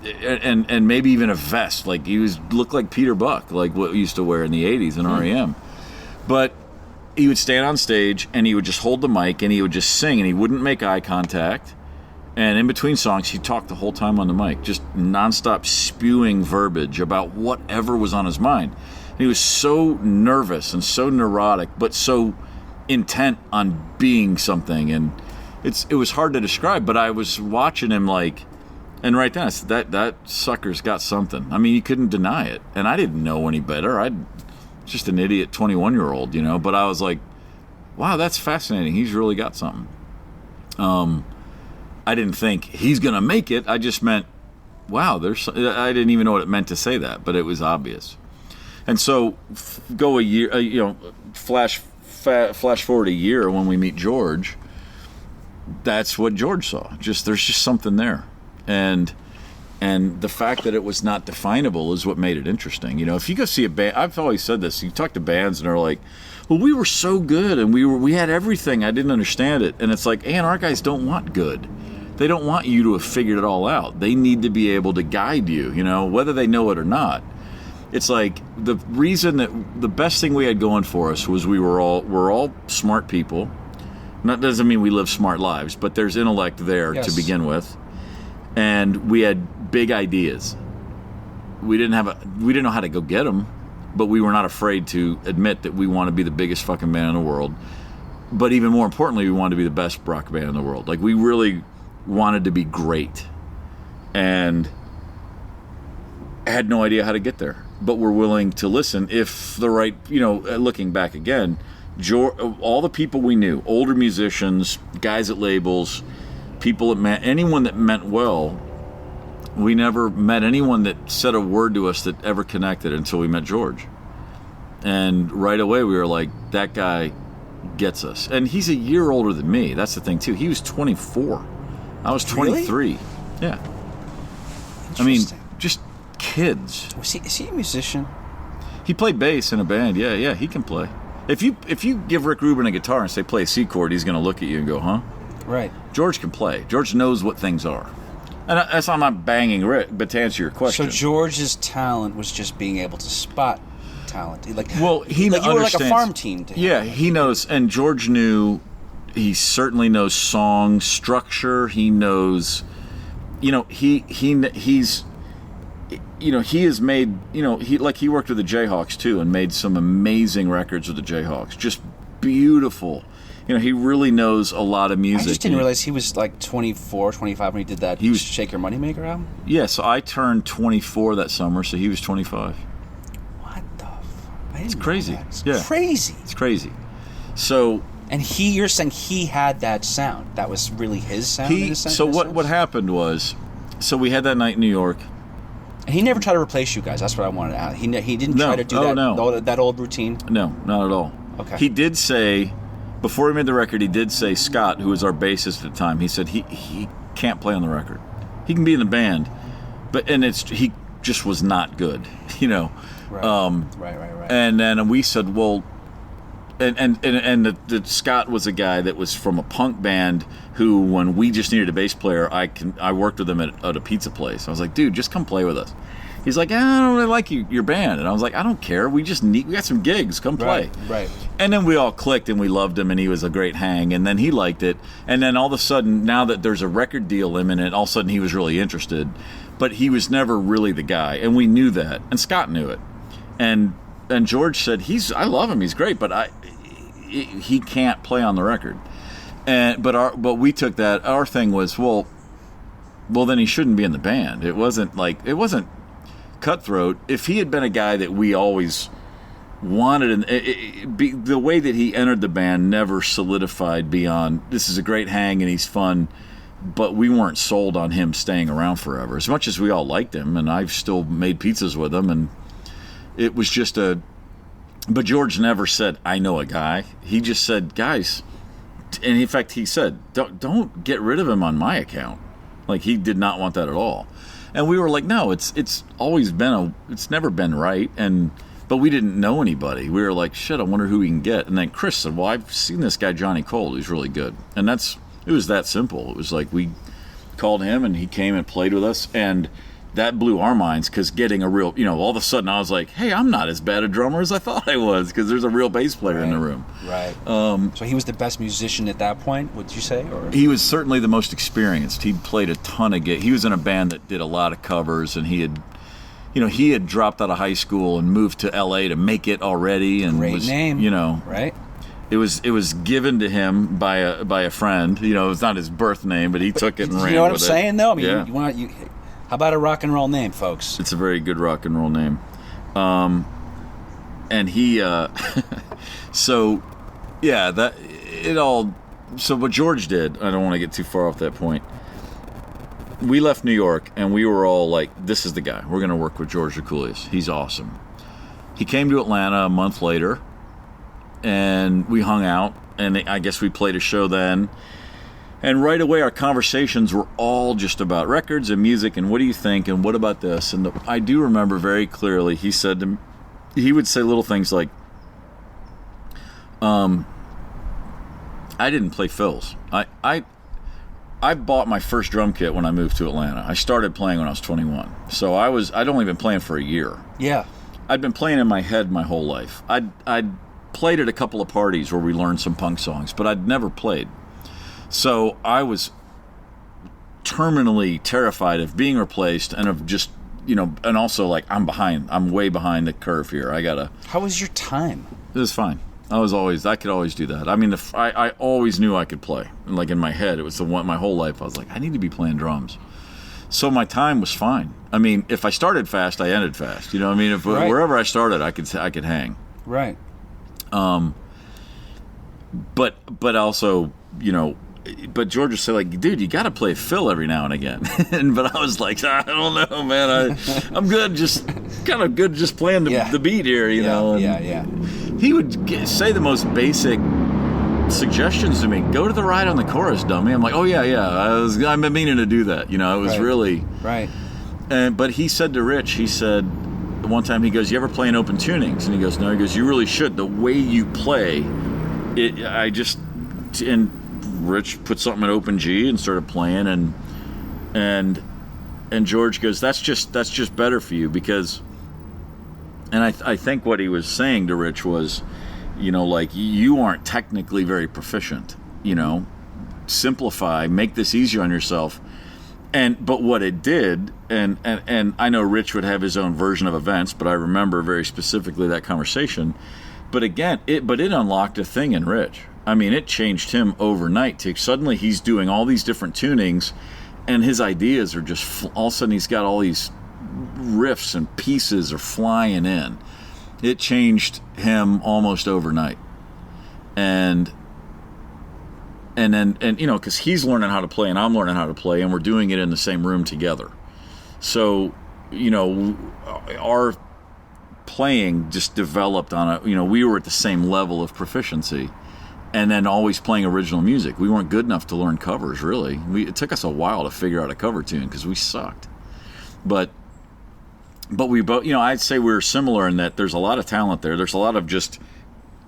and maybe even a vest. Like looked like Peter Buck, like what we used to wear in the '80s in REM. But he would stand on stage and he would just hold the mic and he would just sing, and he wouldn't make eye contact. And in between songs, he talked the whole time on the mic, just nonstop spewing verbiage about whatever was on his mind. And he was so nervous and so neurotic, but so intent on being something. And it was hard to describe, but I was watching him like, and right then, that sucker's got something. I mean, you couldn't deny it. And I didn't know any better. I'm just an idiot 21-year-old, But I was like, wow, that's fascinating. He's really got something. I didn't think he's going to make it. I just meant, wow, I didn't even know what it meant to say that, but it was obvious. And so go a year, flash forward a year when we meet George. That's what George saw. There's just something there, and the fact that it was not definable is what made it interesting. If you go see a band, I've always said this. You talk to bands and they're like, "Well, we were so good and we had everything. I didn't understand it." And it's like, A&R guys don't want good. They don't want you to have figured it all out. They need to be able to guide you. Whether they know it or not. It's like the reason that the best thing we had going for us was we're all smart people. That doesn't mean we live smart lives, but there's intellect there to begin with, and we had big ideas. We didn't know how to go get them, but we were not afraid to admit that we want to be the biggest fucking band in the world. But even more importantly, we wanted to be the best rock band in the world. Like, we really wanted to be great, and had no idea how to get there, but we're willing to listen if the right, looking back again, all the people we knew, older musicians, guys at labels, people anyone that meant well. We never met anyone that said a word to us that ever connected until we met George. And right away we were like, that guy gets us. And he's a year older than me. That's the thing too. He was 24. I was 23. Really? Yeah. I mean, just kids. Is he a musician? He played bass in a band. Yeah, he can play. If you give Rick Rubin a guitar and say play a C chord, he's going to look at you and go, huh? Right. George can play. George knows what things are. And that's I'm not banging Rick, but to answer your question. So George's talent was just being able to spot talent. You were like a farm team to him. Yeah, he knows, and George knew. He certainly knows song structure. He knows, he's he has made, he worked with the Jayhawks too and made some amazing records with the Jayhawks. Just beautiful. He really knows a lot of music. I just didn't realize he was like 24, 25 when he did that Shake Your Moneymaker album. Yeah, so I turned 24 that summer, so he was 25. What the It's crazy. It's yeah. crazy. It's crazy. So... And you're saying he had that sound. That was really his sound? What happened was, so we had that night in New York. And he never tried to replace you guys. That's what I wanted to ask. He didn't try to do that old routine? No, not at all. Okay. He did say, before he made the record, he did say, Scott, who was our bassist at the time, he said he can't play on the record. He can be in the band, he just was not good, Right. Right. And then we said, well, and the Scott was a guy that was from a punk band who, when we just needed a bass player, I worked with him at a pizza place. I was like, dude, just come play with us. He's like, I don't really like your band. And I was like, I don't care. We got some gigs. Come play. Right. And then we all clicked and we loved him and he was a great hang. And then he liked it. And then all of a sudden, now that there's a record deal imminent, all of a sudden he was really interested. But he was never really the guy. And we knew that. And Scott knew it. And George said, I love him. He's great. But he can't play on the record. But we took that. Our thing was, well, then he shouldn't be in the band. It wasn't cutthroat. If he had been a guy that we always wanted, the way that he entered the band never solidified beyond, this is a great hang and he's fun, but we weren't sold on him staying around forever. As much as we all liked him, and I've still made pizzas with him, and it was just but George never said, I know a guy. He just said, guys, and in fact he said, don't get rid of him on my account. Like, he did not want that at all. And we were like, no, it's always been it's never been right. But we didn't know anybody. We were like, shit, I wonder who we can get. And then Chris said, well, I've seen this guy Johnny Cole. He's really good. And it was that simple. It was like, we called him and he came and played with us. And that blew our minds, because getting a real, all of a sudden I was like, hey, I'm not as bad a drummer as I thought I was, because there's a real bass player in the room. Right. So he was the best musician at that point, would you say? Or? He was certainly the most experienced. He played a ton of He was in a band that did a lot of covers, and he had dropped out of high school and moved to L.A. to make it already. And great name. Right. It was given to him by a friend. It's not his birth name, but he took it and ran with it. You know what I'm saying, though? I mean, yeah. How about a rock and roll name, folks? It's a very good rock and roll name. And he, so what George did, I don't want to get too far off that point. We left New York and we were all like, this is the guy. We're going to work with George Drakoulias. He's awesome. He came to Atlanta a month later and we hung out, and I guess we played a show then. And right away, our conversations were all just about records and music and what do you think and what about this? And I do remember very clearly he would say little things like, I didn't play fills. I bought my first drum kit when I moved to Atlanta. I started playing when I was 21. So I'd only been playing for a year. Yeah. I'd been playing in my head my whole life. I'd played at a couple of parties where we learned some punk songs, but I'd never played. So I was terminally terrified of being replaced and of just, and also like, I'm way behind the curve here. How was your time? It was fine. I could always do that. I mean, I always knew I could play. And like in my head, it was my whole life. I was like, I need to be playing drums. So my time was fine. I mean, if I started fast, I ended fast. You know what I mean? If right. Wherever I started, I could hang. Right. But also, but George would say, like, dude, you got to play fill every now and again. But I was like, I don't know, man. I'm good, just playing the beat here, you know. Yeah. He would say the most basic suggestions to me. Go to the right on the chorus, dummy. I'm like, oh yeah. I've been meaning to do that. It was really right. But he said to Rich, one time he goes, you ever play in open tunings? And he goes, no. He goes, you really should. The way you play, and Rich put something in open G and started playing, and George goes, that's just better for you because, and I think what he was saying to Rich was, like, you aren't technically very proficient, simplify, make this easier on yourself. But what it did, and I know Rich would have his own version of events, but I remember very specifically that conversation. But again, it unlocked a thing in Rich. I mean, it changed him overnight. Suddenly he's doing all these different tunings, and his ideas are just all of a sudden he's got all these riffs and pieces are flying in. It changed him almost overnight, and then because he's learning how to play and I'm learning how to play, and we're doing it in the same room together. So our playing just developed on we were at the same level of proficiency, and then always playing original music. We weren't good enough to learn covers, really. It took us a while to figure out a cover tune because we sucked, but we both, I'd say we're similar in that there's a lot of talent there. There's a lot of just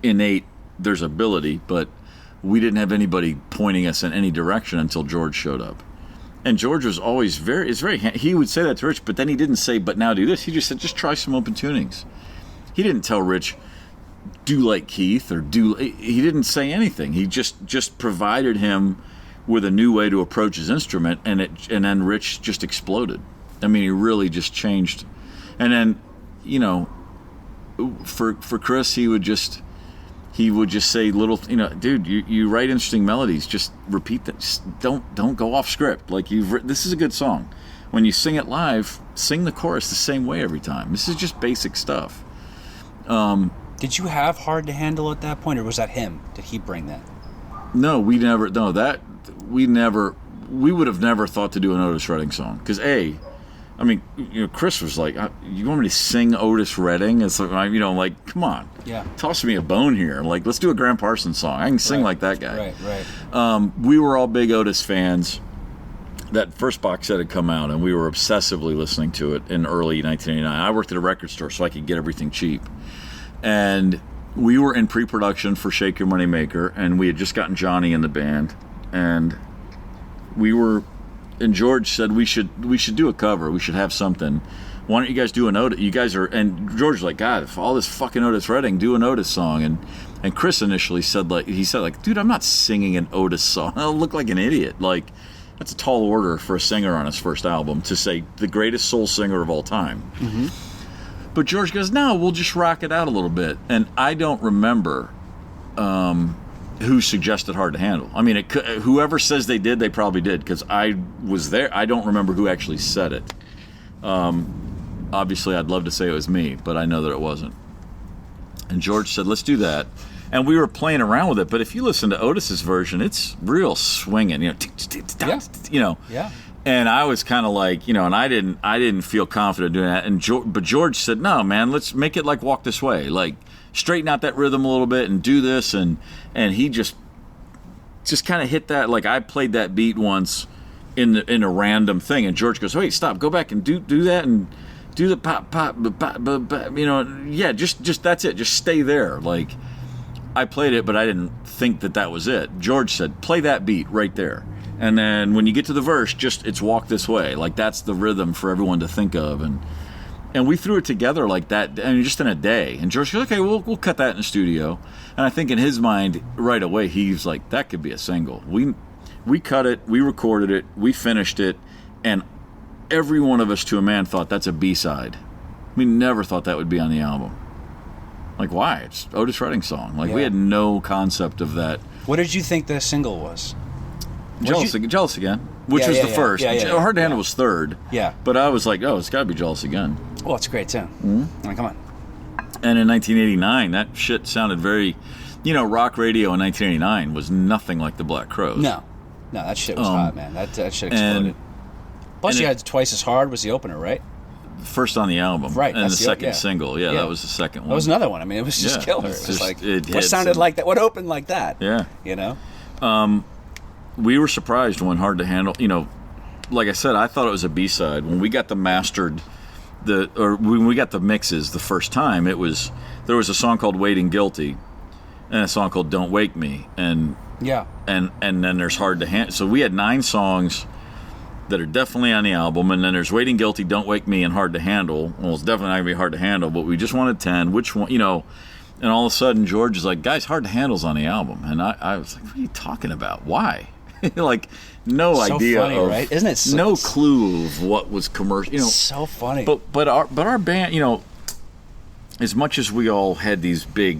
innate, there's ability, but we didn't have anybody pointing us in any direction until George showed up. And George was always he would say that to Rich, but then he didn't say, but now do this. He just said, just try some open tunings. He didn't tell Rich, do like Keith, he didn't say anything. He just provided him with a new way to approach his instrument, and then Rich just exploded. I mean, he really just changed. And then, for Chris, he would just say little, dude, you write interesting melodies, just repeat them. Just don't go off script. Like this is a good song. When you sing it live, sing the chorus the same way every time. This is just basic stuff. Did you have Hard to Handle at that point, or was that him? Did he bring that? No, we would have never thought to do an Otis Redding song. Because Chris was like, you want me to sing Otis Redding? It's like, come on. Yeah. Toss me a bone here. Like, let's do a Graham Parsons song. I can sing like that guy. Right. We were all big Otis fans. That first box set had come out, and we were obsessively listening to it in early 1989. I worked at a record store, so I could get everything cheap. And we were in pre-production for Shake Your Money Maker, and we had just gotten Johnny in the band. And George said we should do a cover. We should have something. Why don't you guys do an Otis? You guys are, and George was like, God, if all this fucking Otis Redding, do an Otis song. And Chris initially said, dude, I'm not singing an Otis song. I'll look like an idiot. Like, that's a tall order for a singer on his first album to say the greatest soul singer of all time. Mm-hmm. But George goes, no, we'll just rock it out a little bit. And I don't remember who suggested Hard to Handle. I mean, whoever says they did, they probably did, because I was there. I don't remember who actually said it. Obviously, I'd love to say it was me, but I know that it wasn't. And George said, let's do that. And we were playing around with it. But if you listen to Otis's version, it's real swinging, Yeah. And I was kind of like, and I didn't feel confident doing that. But George said, no, man, let's make it like Walk This Way. Like, straighten out that rhythm a little bit and do this. And he just kind of hit that. Like, I played that beat once in a random thing. And George goes, wait, stop, go back and do that and do the pop, yeah, just that's it. Just stay there. Like, I played it, but I didn't think that was it. George said, play that beat right there. And then when you get to the verse, it's Walk This Way. Like, that's the rhythm for everyone to think of. And we threw it together like that, just in a day. And George goes, okay, we'll cut that in the studio. And I think in his mind, right away, he's like, that could be a single. We cut it, we recorded it, we finished it, and every one of us to a man thought that's a B-side. We never thought that would be on the album. Like, why? It's Otis Redding's song. Like, we had no concept of that. What did you think the single was? Jealous Again, which was the first. Hard to Handle was third. Yeah. But I was like, it's got to be Jealous Again. Well, it's a great tune. Mm-hmm. I mean, come on. And in 1989, that shit sounded very, rock radio in 1989 was nothing like the Black Crowes. No, that shit was hot, man. That shit exploded. Plus, you had Twice as Hard was the opener, right? First on the album, right? And the second single, that was the second one. That was another one. I mean, it was just killer. It was like, what sounded like that? What opened like that? Yeah, we were surprised when Hard to Handle. Like I said, I thought it was a B-side. When we got the mastered, when we got the mixes the first time, there was a song called Waiting Guilty, and a song called Don't Wake Me, and then there's Hard to Handle. So we had 9 songs that are definitely on the album, and then there's Waiting Guilty, Don't Wake Me, and Hard to Handle. Well, it's definitely not going to be Hard to Handle, but we just wanted 10. Which one, and all of a sudden George is like, guys, Hard to Handle's on the album. And I was like, what are you talking about? Why? like no So idea funny, of, right? Isn't it so, no clue of what was commercial. You know, so funny. But our band, you know, as much as we all had these big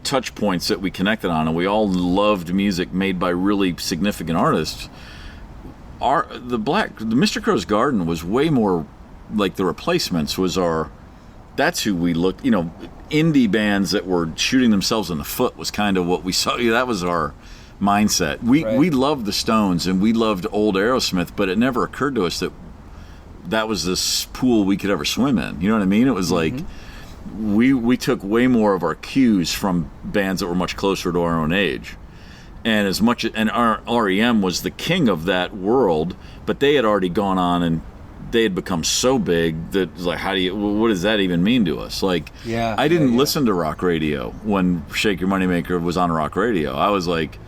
touch points that we connected on, and we all loved music made by really significant artists, the Mr. Crow's Garden was way more like the Replacements was our. That's who we looked. You know, indie bands that were shooting themselves in the foot was kind of what we saw. That was our mindset. We loved the Stones and we loved old Aerosmith, but it never occurred to us that was this pool we could ever swim in. You know what I mean? It was like we took way more of our cues from bands that were much closer to our own age. And our REM was the king of that world, but they had already gone on and they had become so big that like, what does that even mean to us? Like, I didn't listen to rock radio when Shake Your Moneymaker was on rock radio. I was like,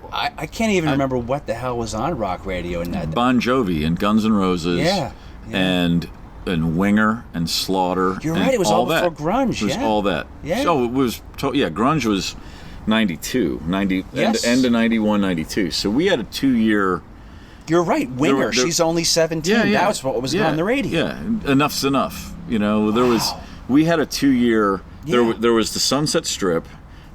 I can't even remember what the hell was on rock radio in that. Bon Jovi and Guns N' Roses, and Winger and Slaughter. You're right. It was all before grunge. It was all that. Yeah. So it was. Grunge was 92, end of 91, 92. So we had a 2-year. You're right. Winger. She's only 17. Yeah. That was what was on the radio. Yeah. Enough's enough. You know, we had a 2-year. There was the Sunset Strip.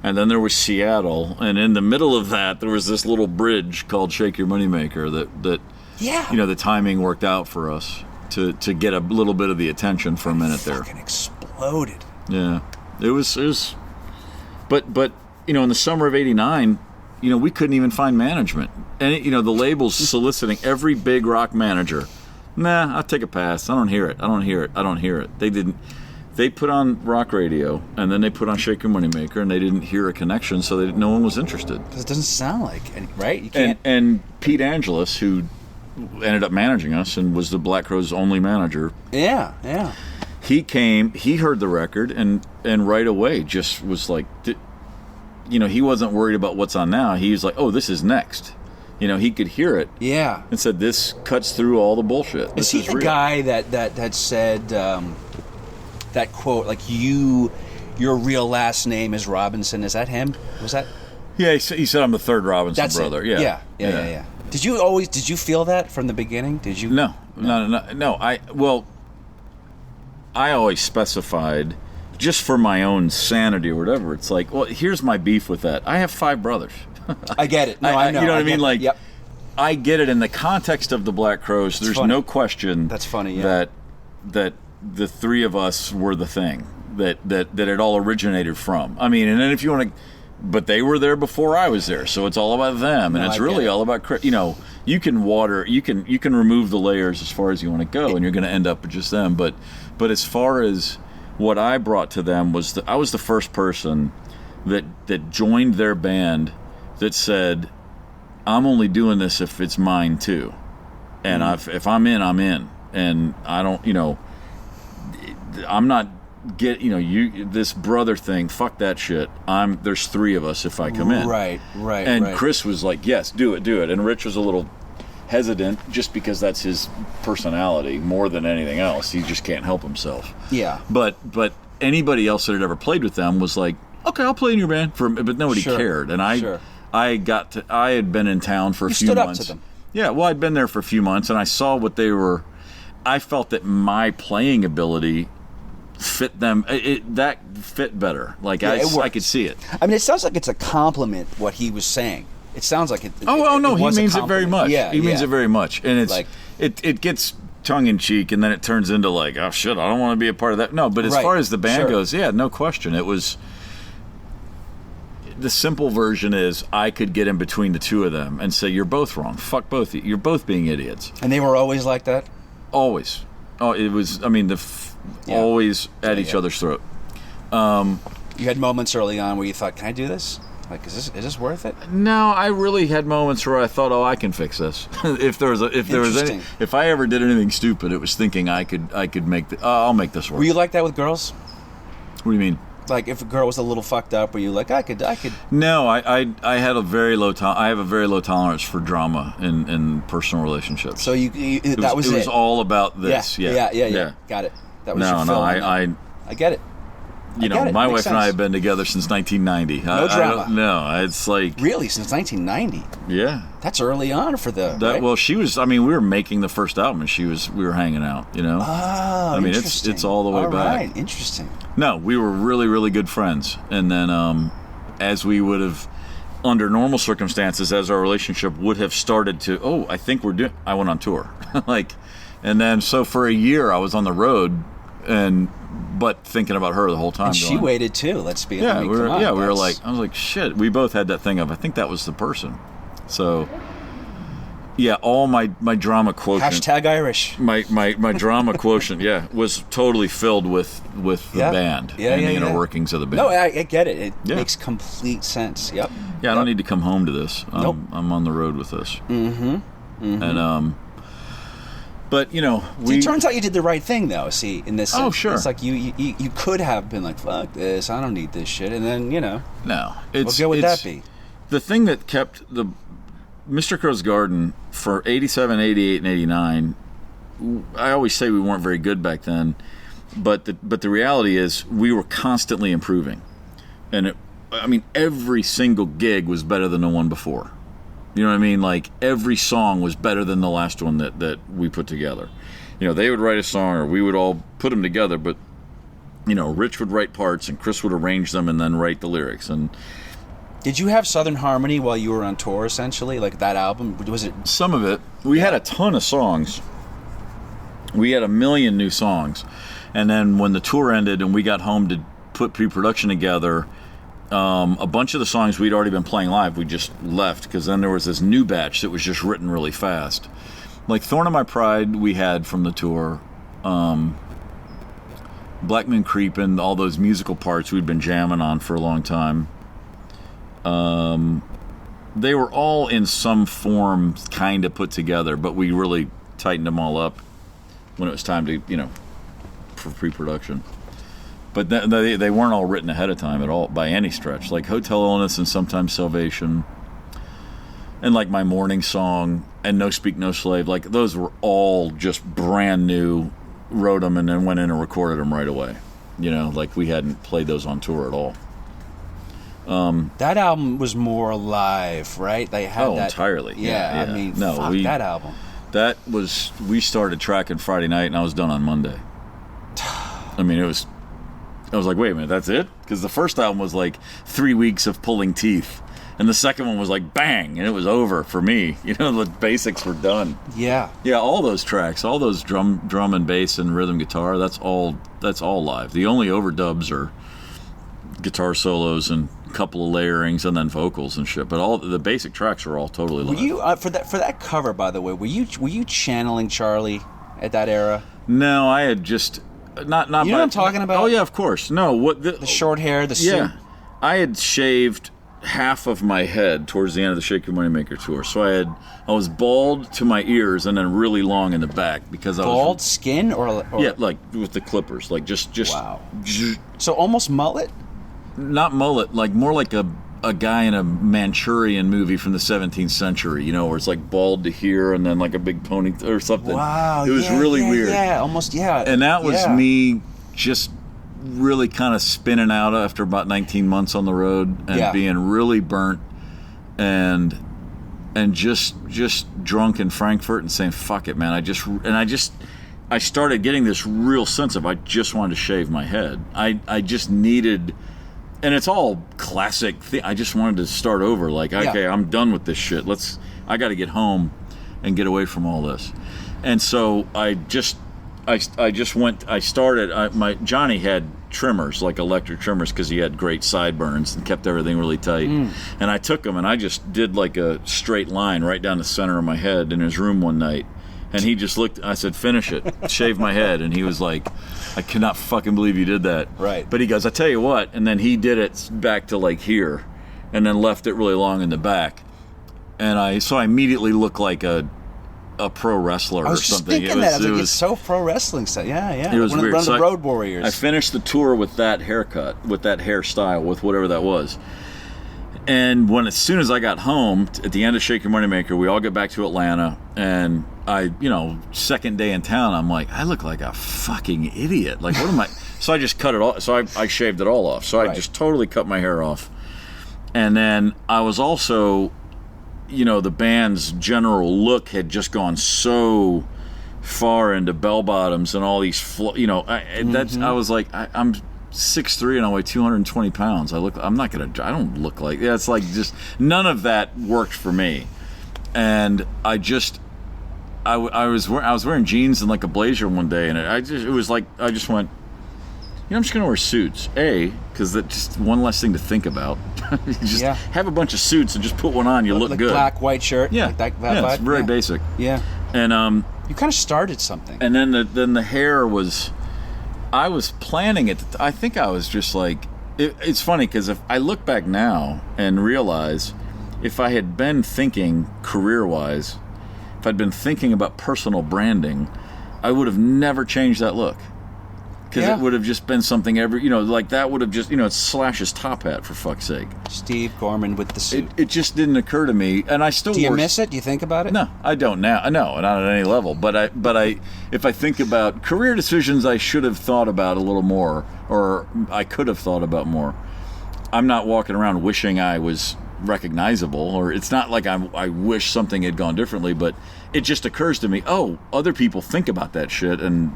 And then there was Seattle, and in the middle of that, there was this little bridge called Shake Your Moneymaker that you know, the timing worked out for us to get a little bit of the attention for a minute there. Fucking exploded. Yeah, it was, but you know, in the summer of '89, you know, we couldn't even find management, and you know, the labels soliciting every big rock manager. Nah, I'll take a pass. I don't hear it. They didn't. They put on rock radio, and then they put on Shake Your Moneymaker, and they didn't hear a connection, so no one was interested. Because it doesn't sound like it, right? You can't. And Pete Angelus, who ended up managing us and was the Black Crowes' only manager. Yeah. He came, he heard the record, and right away just was like, you know, he wasn't worried about what's on now. He was like, oh, this is next. You know, he could hear it. Yeah. And said, this cuts through all the bullshit. Is he the guy that had said... that quote, like, your real last name is Robinson? Is that him? Was that? Yeah, he said I'm the third Robinson brother. Yeah. Did you feel that from the beginning? Did you? No. I always specified, just for my own sanity or whatever. It's like, well, here's my beef with that. I have 5 brothers. I get it. No, I know. You know what I mean? Like, yep. I get it in the context of the Black Crowes. There's no question. That's funny. Yeah. That the 3 of us were the thing that it all originated from. I mean, and then if you want to, but they were there before I was there, so it's all about them, and it's really all about, you know, you can remove the layers as far as you want to go, and you're going to end up with just them. But as far as what I brought to them was I was the first person that joined their band that said, I'm only doing this if it's mine too, and if I'm in, I'm in, and I don't, you know. I'm not this brother thing. Fuck that shit. There's 3 of us if I come in. Right. And Chris was like, yes, do it. And Rich was a little hesitant just because that's his personality more than anything else. He just can't help himself. Yeah. But anybody else that had ever played with them was like, okay, I'll play in your band but nobody cared. And I had been in town for a few months. You stood up to them. Yeah. Well, I'd been there for a few months and I saw what they were. I felt that my playing ability fit them. That fit better. Like I could see it. I mean, it sounds like it's a compliment what he was saying. It sounds like it. No, he means it very much. Yeah, he means it very much, and it's like, it gets tongue in cheek, and then it turns into like, oh shit, I don't want to be a part of that. No, but as far as the band goes, yeah, no question, it was. The simple version is I could get in between the 2 of them and say, you're both wrong. Fuck both of you. You're both being idiots. And they were always like that. Always. Oh, it was. I mean, always at each other's throat. You had moments early on where you thought, "Can I do this? Like, is this worth it?" No, I really had moments where I thought, "Oh, I can fix this." If I ever did anything stupid, it was thinking I could make I'll make this work. Were you like that with girls? What do you mean? Like, if a girl was a little fucked up, were you like, I could? No, I had a very low I have a very low tolerance for drama in personal relationships. So it was all about this. Yeah. Got it. That was your film. I get it. you know, my wife and I have been together since 1990. No drama. No, it's like really since 1990. Yeah, that's early on for the. That, right? Well, she was. I mean, we were making the first album, and we were hanging out. You know. Oh, I mean, it's all the way back. Right, interesting. No, we were really, really good friends, and then as we would have, under normal circumstances, as our relationship would have started to, I think I went on tour, and then so for a year I was on the road, but thinking about her the whole time. And she waited too. Let's be honest. We were like, I was like, shit. We both had that thing of, I think that was the person. So, yeah, all my drama quotient. #Irish. My drama quotient, was totally filled with the band and the inner workings of the band. No, I get it. It makes complete sense. Yep. Yeah, I don't need to come home to this. I'm on the road with this. Mm-hmm. And but you know, it turns out you did the right thing, though. See, in this, oh sure, it's like you could have been like, fuck this, I don't need this shit, and then no, what would that be? The thing that kept the Mr. Crow's Garden for 87, 88, and 89. I always say we weren't very good back then, but the reality is we were constantly improving, and every single gig was better than the one before. You know what I mean? Like, every song was better than the last one that we put together. You know, they would write a song, or we would all put them together, but, you know, Rich would write parts, and Chris would arrange them and then write the lyrics. And did you have Southern Harmony while you were on tour, essentially? Like, that album? Was it? Some of it. We had a ton of songs. We had 1 million new songs. And then when the tour ended and we got home to put pre-production together, a bunch of the songs we'd already been playing live, we just left, because then there was this new batch that was just written really fast. Like Thorn of My Pride we had from the tour, Black Moon Creepin', all those musical parts we'd been jamming on for a long time. They were all in some form kind of put together, but we really tightened them all up when it was time to, for pre-production. But they weren't all written ahead of time at all, by any stretch. Like Hotel Illness and Sometimes Salvation, and like My Morning Song and No Speak No Slave, like those were all just brand new. Wrote them and then went in and recorded them right away. Like we hadn't played those on tour at all. That album was more live, right? They had that entirely. Yeah. I mean, that album. That was, we started tracking Friday night and I was done on Monday. I mean, I was like, wait a minute, that's it? Because the first album was like 3 weeks of pulling teeth. And the second one was like, bang, and it was over for me. The basics were done. Yeah. Yeah, all those tracks, all those drum and bass and rhythm guitar, that's all live. The only overdubs are guitar solos and a couple of layerings and then vocals and shit. But all the basic tracks are all totally live. Were you for that cover, by the way? Were you channeling Charlie at that era? No, I had just not. You know what I'm talking about? Oh yeah, of course. No, what the short hair, the suit. Yeah, I had shaved half of my head towards the end of the Shake Your Moneymaker tour. So I was bald to my ears and then really long in the back because I was bald skin or yeah, like with the clippers, like just wow. So almost mullet. Not mullet, like more like a guy in a Manchurian movie from the 17th century, where it's like bald to here and then like a big pony or something. Wow, it was really weird. Yeah, almost, yeah. And that was me just really kind of spinning out after about 19 months on the road and being really burnt and just drunk in Frankfurt and saying, fuck it, man. I started getting this real sense of I just wanted to shave my head. I just needed. And it's all classic thing. I just wanted to start over. Like, okay, I'm done with this shit. I got to get home and get away from all this. And so Johnny had trimmers, like electric trimmers, because he had great sideburns and kept everything really tight. And I took them and I just did like a straight line right down the center of my head in his room one night. And he just looked, I said, finish it, shave my head. And he was like, I cannot fucking believe you did that. Right. But he goes, I tell you what. And then he did it back to like here and then left it really long in the back. And I immediately looked like a pro wrestler or something. I was just thinking it's so pro wrestling stuff. Yeah. It was weird. One of the Road Warriors. I finished the tour with that haircut, with that hairstyle, with whatever that was. And as soon as I got home, at the end of Shake Your Moneymaker, we all get back to Atlanta, and second day in town, I'm like, I look like a fucking idiot. Like, what am I? So I just cut it off. So I shaved it all off. So I just totally cut my hair off. And then I was also, the band's general look had just gone so far into bell bottoms and all these, I was like, I'm 6'3" and I weigh 220 pounds. I don't look like, it's like just, none of that worked for me. And I was wearing jeans and like a blazer one day, and I just went, I'm just gonna wear suits. Because that's just one less thing to think about. You just have a bunch of suits and just put one on. You look good. Black, white shirt. Yeah, like that it's very basic. Yeah, and you kind of started something. And then the hair was, I was planning it. I think I was just like, it's funny because if I look back now and realize, if I had been thinking career-wise, if I'd been thinking about personal branding, I would have never changed that look. Because it would have just been something like that would have just, it's Slash's top hat, for fuck's sake. Steve Gorman with the suit. It just didn't occur to me, and I still. Do you miss it? Do you think about it? No, I don't now. No, not at any level. But if I think about career decisions, I should have thought about a little more, or I could have thought about more. I'm not walking around wishing I was recognizable, or it's not like I wish something had gone differently, but it just occurs to me, other people think about that shit, and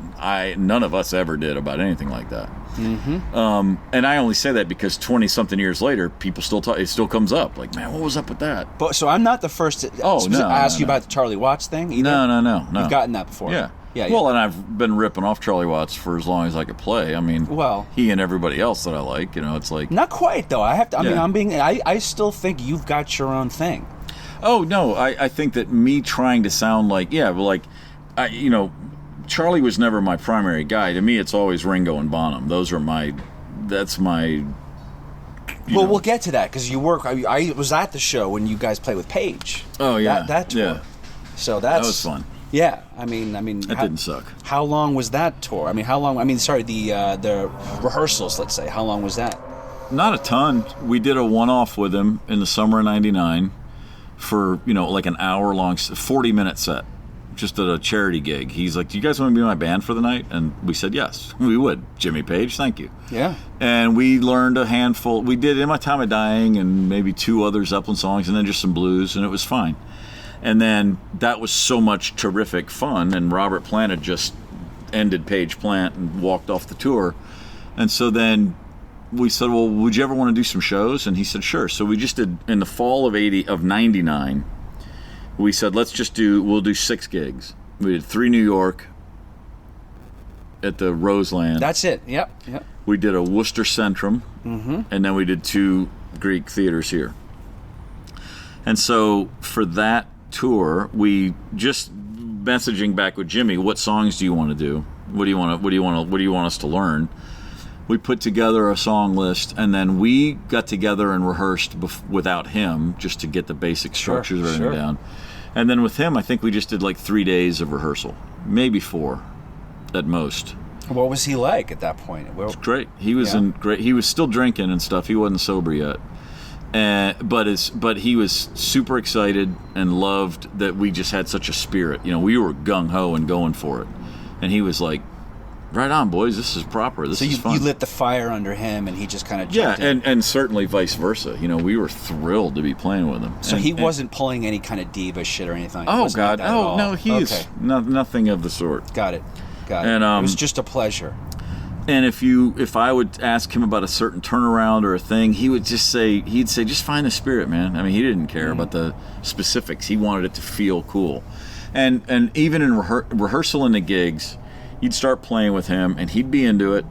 none of us ever did about anything like that. Mm-hmm. And I only say that because 20 something years later, people still talk. It still comes up, like, man, what was up with that? But so I'm not the first to ask you about the Charlie Watts thing either? No. You've gotten that before. Yeah. Well, and I've been ripping off Charlie Watts for as long as I could play. I mean, he and everybody else that I like, it's like... Not quite, though. I still think you've got your own thing. Oh, no, I think that me trying to sound like... Charlie was never my primary guy. To me, it's always Ringo and Bonham. That's my... We'll get to that, because you work... I was at the show when you guys played with Paige. Oh, yeah. That tour. Yeah. So that was fun. Yeah, I mean, that didn't suck. How long was that tour? The rehearsals, let's say. How long was that? Not a ton. We did a one-off with him in the summer of '99 for like an hour-long, 40-minute set, just at a charity gig. He's like, "Do you guys want to be my band for the night?" And we said yes, we would. Jimmy Page, thank you. Yeah. And we learned a handful. We did "In My Time of Dying" and maybe 2 other Zeppelin songs, and then just some blues, and it was fine. And then that was so much terrific fun, and Robert Plant had just ended Page Plant and walked off the tour. And so then we said, well, would you ever want to do some shows? And he said, sure. So we just did, in the fall of 99, we said, we'll do 6 gigs. We did 3 New York at the Roseland. That's it, yep. We did a Worcester Centrum, and then we did 2 Greek theaters here. And so for that tour, we just messaging back with Jimmy, what songs do you want to do? What do you want us to learn? We put together a song list, and then we got together and rehearsed without him, just to get the basic structures written down. And then with him, I think we just did like 3 days of rehearsal, maybe 4 at most. What was he like at that point? It was great. He was great. He was still drinking and stuff. He wasn't sober yet. But he was super excited and loved that we just had such a spirit. We were gung-ho and going for it. And he was like, right on, boys, this is proper. This is fun. You lit the fire under him, and he just kind of jumped in. and certainly vice versa. We were thrilled to be playing with him. So he wasn't pulling any kind of diva shit or anything? Oh, God. No, he's nothing of the sort. Got it. And, it was just a pleasure. And if I would ask him about a certain turnaround or a thing, he'd say, just find the spirit, man. I mean, he didn't care about the specifics. He wanted it to feel cool. And even in rehearsal in the gigs, you'd start playing with him, and he'd be into it.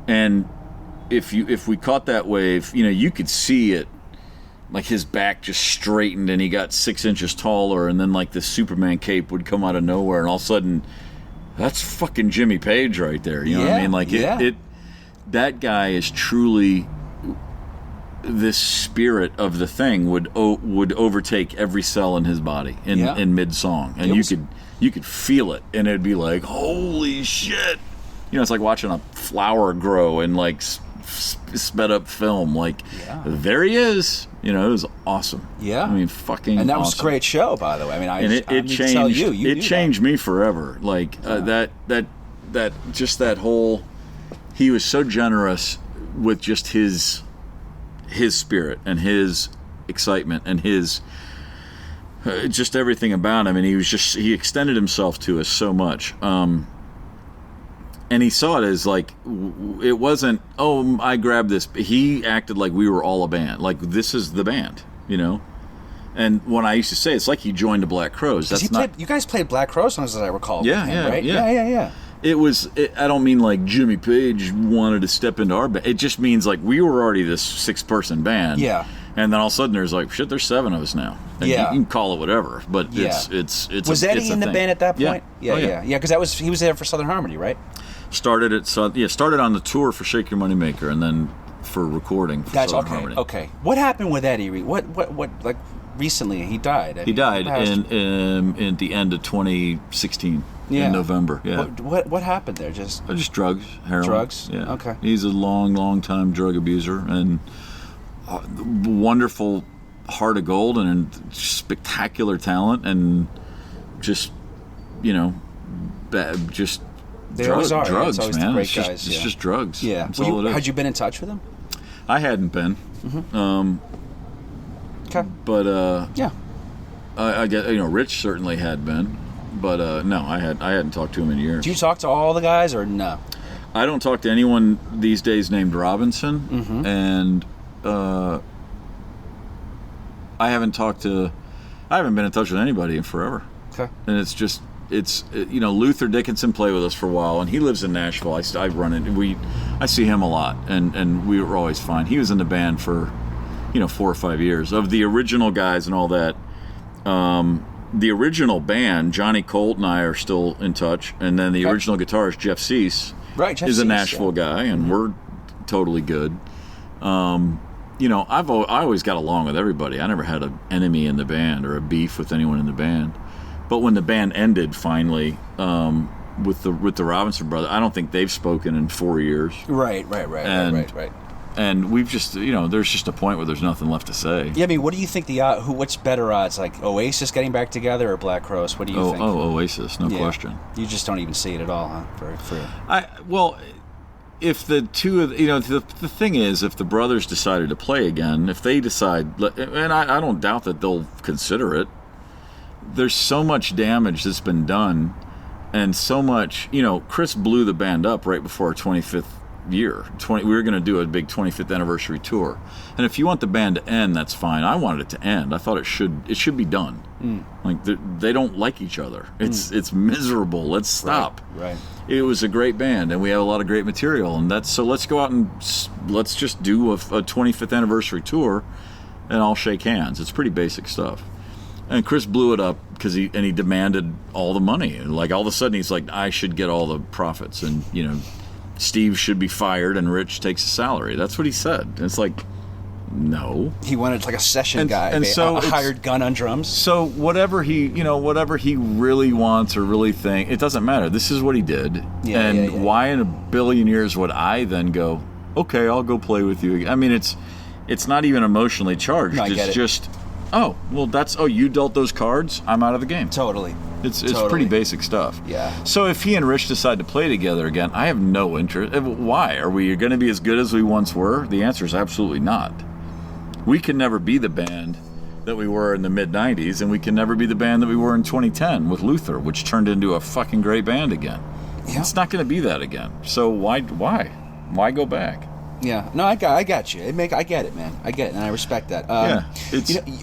And if we caught that wave, you could see it, like his back just straightened, and he got 6 inches taller, and then like this Superman cape would come out of nowhere, and all of a sudden, that's fucking Jimmy Page right there. You know what I mean? Like that guy is truly, this spirit of the thing would overtake every cell in his body in mid song, and you could feel it, and it'd be like, holy shit! It's like watching a flower grow in like sped up film. Like there he is. It was awesome. Yeah, I mean, fucking. And that awesome. was a great show, by the way. I mean, it changed. Tell you it changed me forever. Like that just that whole. he was so generous with just his spirit and his excitement and his just everything about him. And he extended himself to us so much. And he saw it as like, it wasn't, oh, I grabbed this. He acted like we were all a band. Like, this is the band, you know? And when I used to say, it's like he joined the Black Crowes. You guys played Black Crowes songs, as I recall. Yeah, right? Yeah. I don't mean like Jimmy Page wanted to step into our band. It just means like we were already this 6-person band. Yeah. And then all of a sudden there's like, shit, there's 7 of us now. And you can call it whatever, but it's Was Eddie in the band at that point? Yeah. Yeah, because he was there for Southern Harmony, right? Started on the tour for Shake Your Moneymaker, and then for recording for Southern Harmony. Okay. What happened with Eddie? What like recently he died? He died in the end of 2016 in November. Yeah. What happened there? Just drugs, heroin. Drugs. Yeah. Okay. He's a long time drug abuser and wonderful heart of gold and spectacular talent and just just. They always are. Drugs, it's man. Great guys. It's just drugs. Yeah. That's all it is. Had you been in touch with him? I hadn't been. Mm-hmm. Okay. But yeah. I get Rich certainly had been, but no, I hadn't talked to him in years. Do you talk to all the guys or no? I don't talk to anyone these days named Robinson, and I haven't been in touch with anybody in forever. Okay. And it's Luther Dickinson played with us for a while, and he lives in Nashville. I run it. I see him a lot, and we were always fine. He was in the band for 4 or 5 years. Of the original guys and all that, the original band, Johnny Colt and I are still in touch, and then the original guitarist Jeff Cease is a Nashville guy, and we're totally good. I always got along with everybody. I never had an enemy in the band or a beef with anyone in the band. But when the band ended finally, with the Robinson brothers, I don't think they've spoken in 4 years. Right. And we've just, there's just a point where there's nothing left to say. Yeah, I mean, what do you think what's better odds, like Oasis getting back together or Black Crowes? What do you think? Oasis, no question. You just don't even see it at all, huh? If the two of the thing is, if the brothers decided to play again, if they decide, and I don't doubt that they'll consider it. There's so much damage that's been done, and so much. Chris blew the band up right before our 25th year. We were going to do a big 25th anniversary tour, and if you want the band to end, that's fine. I wanted it to end. I thought it should be done. Like they don't like each other. It's miserable. Let's stop. Right. It was a great band, and we have a lot of great material, and so let's go out and let's just do a 25th anniversary tour, and I'll shake hands. It's pretty basic stuff. And Chris blew it up because he demanded all the money. And like all of a sudden he's like, I should get all the profits, and Steve should be fired and Rich takes a salary. That's what he said. And it's like, no. He wanted like a session guy, and so a hired gun on drums. So whatever he really wants or really think, it doesn't matter. This is what he did. Why in a billion years would I then go, okay, I'll go play with you again? I mean, it's not even emotionally charged. It's just. Oh, well, you dealt those cards, I'm out of the game. Totally. It's pretty basic stuff. Yeah. So if he and Rich decide to play together again, I have no interest. Why? Are we going to be as good as we once were? The answer is absolutely not. We can never be the band that we were in the mid-'90s, and we can never be the band that we were in 2010 with Luther, which turned into a fucking great band again. Yeah. It's not going to be that again. So why go back? Yeah, no, I got you. I get it, man. I get it, and I respect that.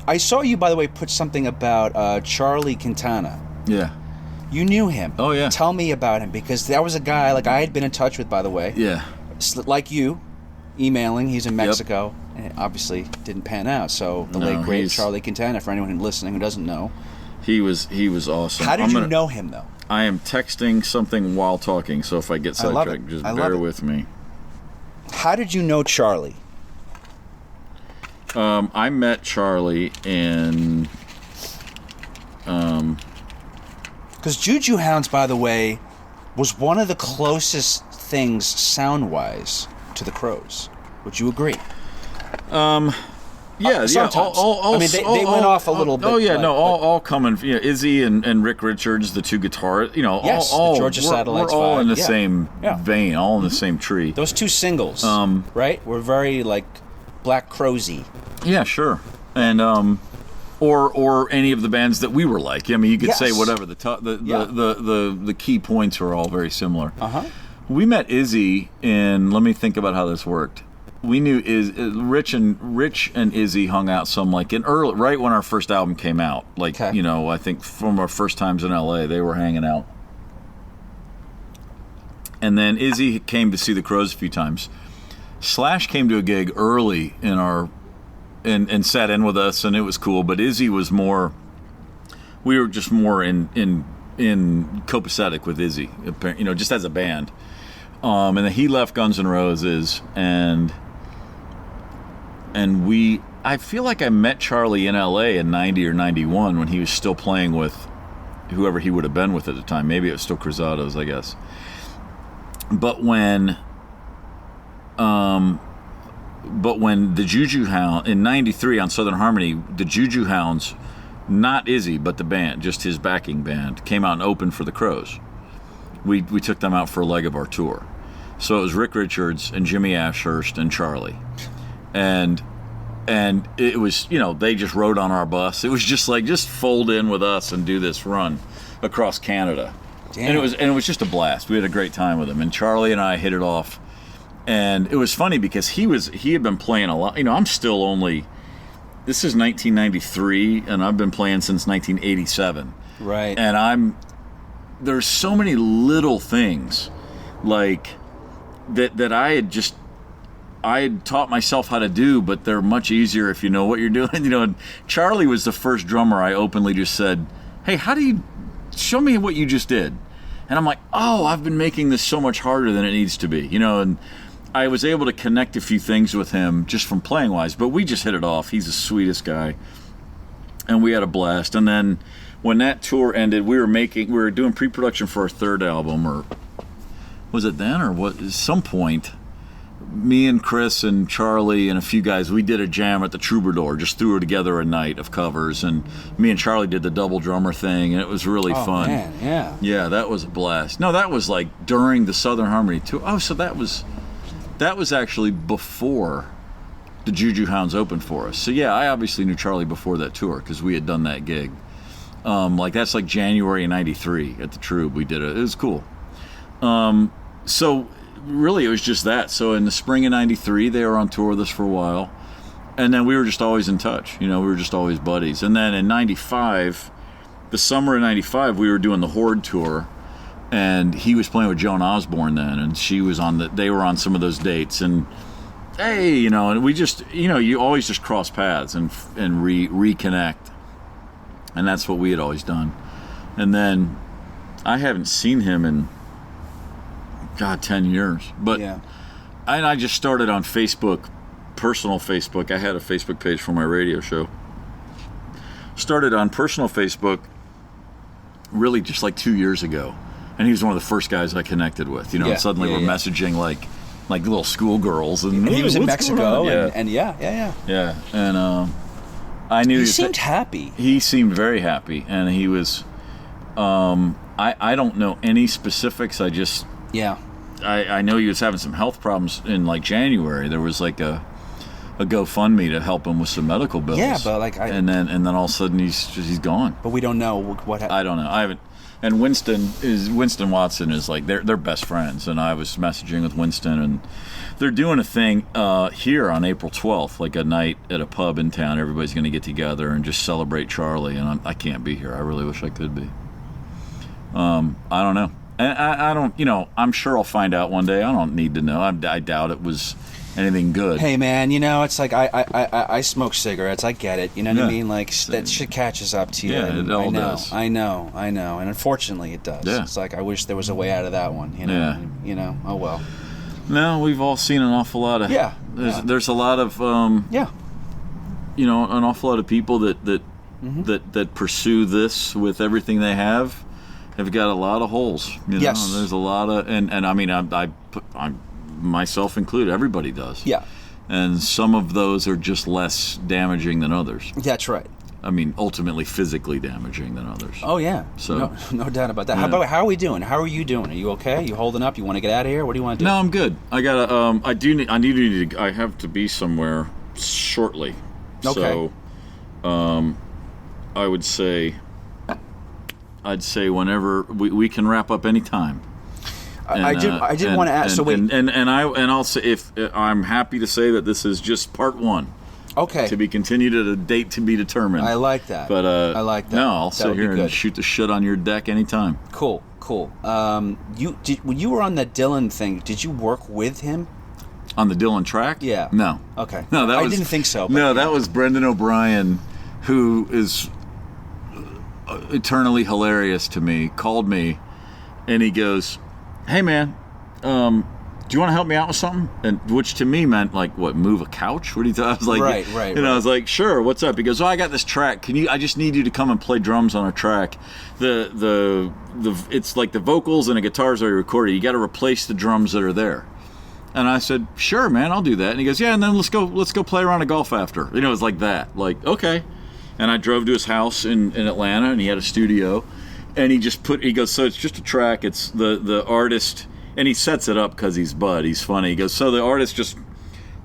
I saw you, by the way, put something about Charlie Quintana. Yeah. You knew him. Oh, yeah. Tell me about him, because that was a guy like I had been in touch with, by the way. Yeah. Like you, emailing. He's in Mexico, and it obviously didn't pan out. So the late great Charlie Quintana, for anyone listening who doesn't know, he was awesome. How did you know him, though? I am texting something while talking, so if I get sidetracked, just bear with me. How did you know Charlie? I met Charlie in... Because Juju Hounds, by the way, was one of the closest things sound-wise to the Crowes. Would you agree? Sometimes. I mean, they went off a little bit. Oh yeah, like, all coming. You know, Izzy and Rick Richards, the two guitarists. You know, yes, all the Georgia Satellites. We're all in the yeah. same yeah. vein, all in the same tree. Those two singles, right? Were very like Black Crowsy. Yeah, sure, and or any of the bands that we were like. I mean, you could say whatever. The key points are all very similar. We met Izzy in. Let me think about how this worked. We knew Rich and Izzy hung out some like in early, right when our first album came out. Like you know, I think from our first times in LA, they were hanging out. And then Izzy came to see the Crows a few times. Slash came to a gig early in our, and sat in with us, and it was cool. But Izzy was more. We were just more in copacetic with Izzy, you know, just as a band. And then he left Guns N' Roses, and I feel like I met Charlie in LA in 90 or 91 when he was still playing with whoever he would have been with at the time. Maybe it was still Cruzados, I guess. But when the Juju Hound in 93 on Southern Harmony, the Juju Hounds, not Izzy, but the band, just his backing band, came out and opened for the Crows. We took them out for a leg of our tour. So it was Rick Richards and Jimmy Ashurst and Charlie. And it was, you know, they just rode on our bus. It was just like, just fold in with us and do this run across Canada. Damn. And it was just a blast. We had a great time with him. And Charlie and I hit it off. And it was funny because he had been playing a lot. You know, I'm still only, this is 1993, and I've been playing since 1987. Right. And there's so many little things like that I had taught myself how to do, but they're much easier if you know what you're doing. You know, and Charlie was the first drummer I openly just said, "Hey, how do you show me what you just did?" And I'm like, "Oh, I've been making this so much harder than it needs to be." You know, and I was able to connect a few things with him just from playing wise, but we just hit it off. He's the sweetest guy. And we had a blast. And then when that tour ended, we were doing pre-production for our third album, or was it then, or what? At some point, me and Chris and Charlie and a few guys, we did a jam at the Troubadour, just threw together a night of covers, and me and Charlie did the double drummer thing, and it was really fun. Man, yeah. Yeah, that was a blast. No, that was like during the Southern Harmony tour. Oh, so that was actually before the Juju Hounds opened for us. So yeah, I obviously knew Charlie before that tour because we had done that gig. Like that's like January of '93 at the Troub. We did it. It was cool. So really, it was just that. So in the spring of '93, they were on tour with us for a while, and then we were just always in touch. You know, we were just always buddies. And then in '95, the summer of '95, we were doing the Horde tour, and he was playing with Joan Osborne then, and she was they were on some of those dates, and hey, you know, and we just, you know, you always just cross paths and reconnect, and that's what we had always done. And then I haven't seen him in 10 years, but yeah. I just started on Facebook, personal Facebook. I had a Facebook page for my radio show. Started on personal Facebook really just like 2 years ago, and he was one of the first guys I connected with, you know, and suddenly we're messaging like little schoolgirls, and he was in Mexico, and yeah. And I knew he seemed happy. He seemed very happy, and he was. I don't know any specifics. I just I know he was having some health problems in like January. There was like a GoFundMe to help him with some medical bills. Yeah, but like and then all of a sudden he's gone. But we don't know what happened. I don't know. I haven't. And Winston Watson is like they're best friends, and I was messaging with Winston, and they're doing a thing here on April 12th, like a night at a pub in town. Everybody's going to get together and just celebrate Charlie, and I can't be here. I really wish I could be. I don't know. And I don't, you know, I'm sure I'll find out one day. I don't need to know. I doubt it was anything good. Hey man, you know, it's like I smoke cigarettes. I get it. You know what I mean? Like that shit catches up to you. Yeah, it all does. I know, and unfortunately it does. Yeah. It's like I wish there was a way out of that one. You know? Yeah. You know. Oh well. No, we've all seen an awful lot of. Yeah. There's a lot of. You know, an awful lot of people that pursue this with everything they have got a lot of holes. You know? Yes. There's a lot of, and I mean, I'm myself included. Everybody does. Yeah. and some of those are just less damaging than others. That's right. I mean, ultimately physically damaging than others. Oh yeah, so no doubt about that. Yeah. How are we doing? How are you doing? Are you okay? You holding up? You want to get out of here? What do you want to do? No, I'm good. I gotta. I have to be somewhere shortly. Okay. So, I'd say whenever we can wrap up any time. I did want to ask. So wait, I'll say if I'm happy to say that this is just part one. Okay. To be continued at a date to be determined. I like that. But I like that. No, I'll That sit would be here and good. shoot the shit on your deck anytime. Cool. When you were on that Dylan thing, did you work with him? On the Dylan track? Yeah. No. Okay. No, I didn't think so. But No, that was Brendan O'Brien, who is eternally hilarious to me. Called me, and he goes, "Hey man, do you want to help me out with something?" And which to me meant like, what, move a couch? What do you? I was like, Right. I was like, sure. What's up? He goes, "Oh, I got this track. I just need you to come and play drums on our track. It's like the vocals and the guitars are recorded. You got to replace the drums that are there." And I said, "Sure, man, I'll do that." And he goes, "Yeah, and then let's go play around a golf after." It was like that. Like, okay. And I drove to his house in Atlanta, and he had a studio. And he goes, "So it's just a track. It's the artist." And he sets it up because he's Bud. He's funny. He goes, "So the artist just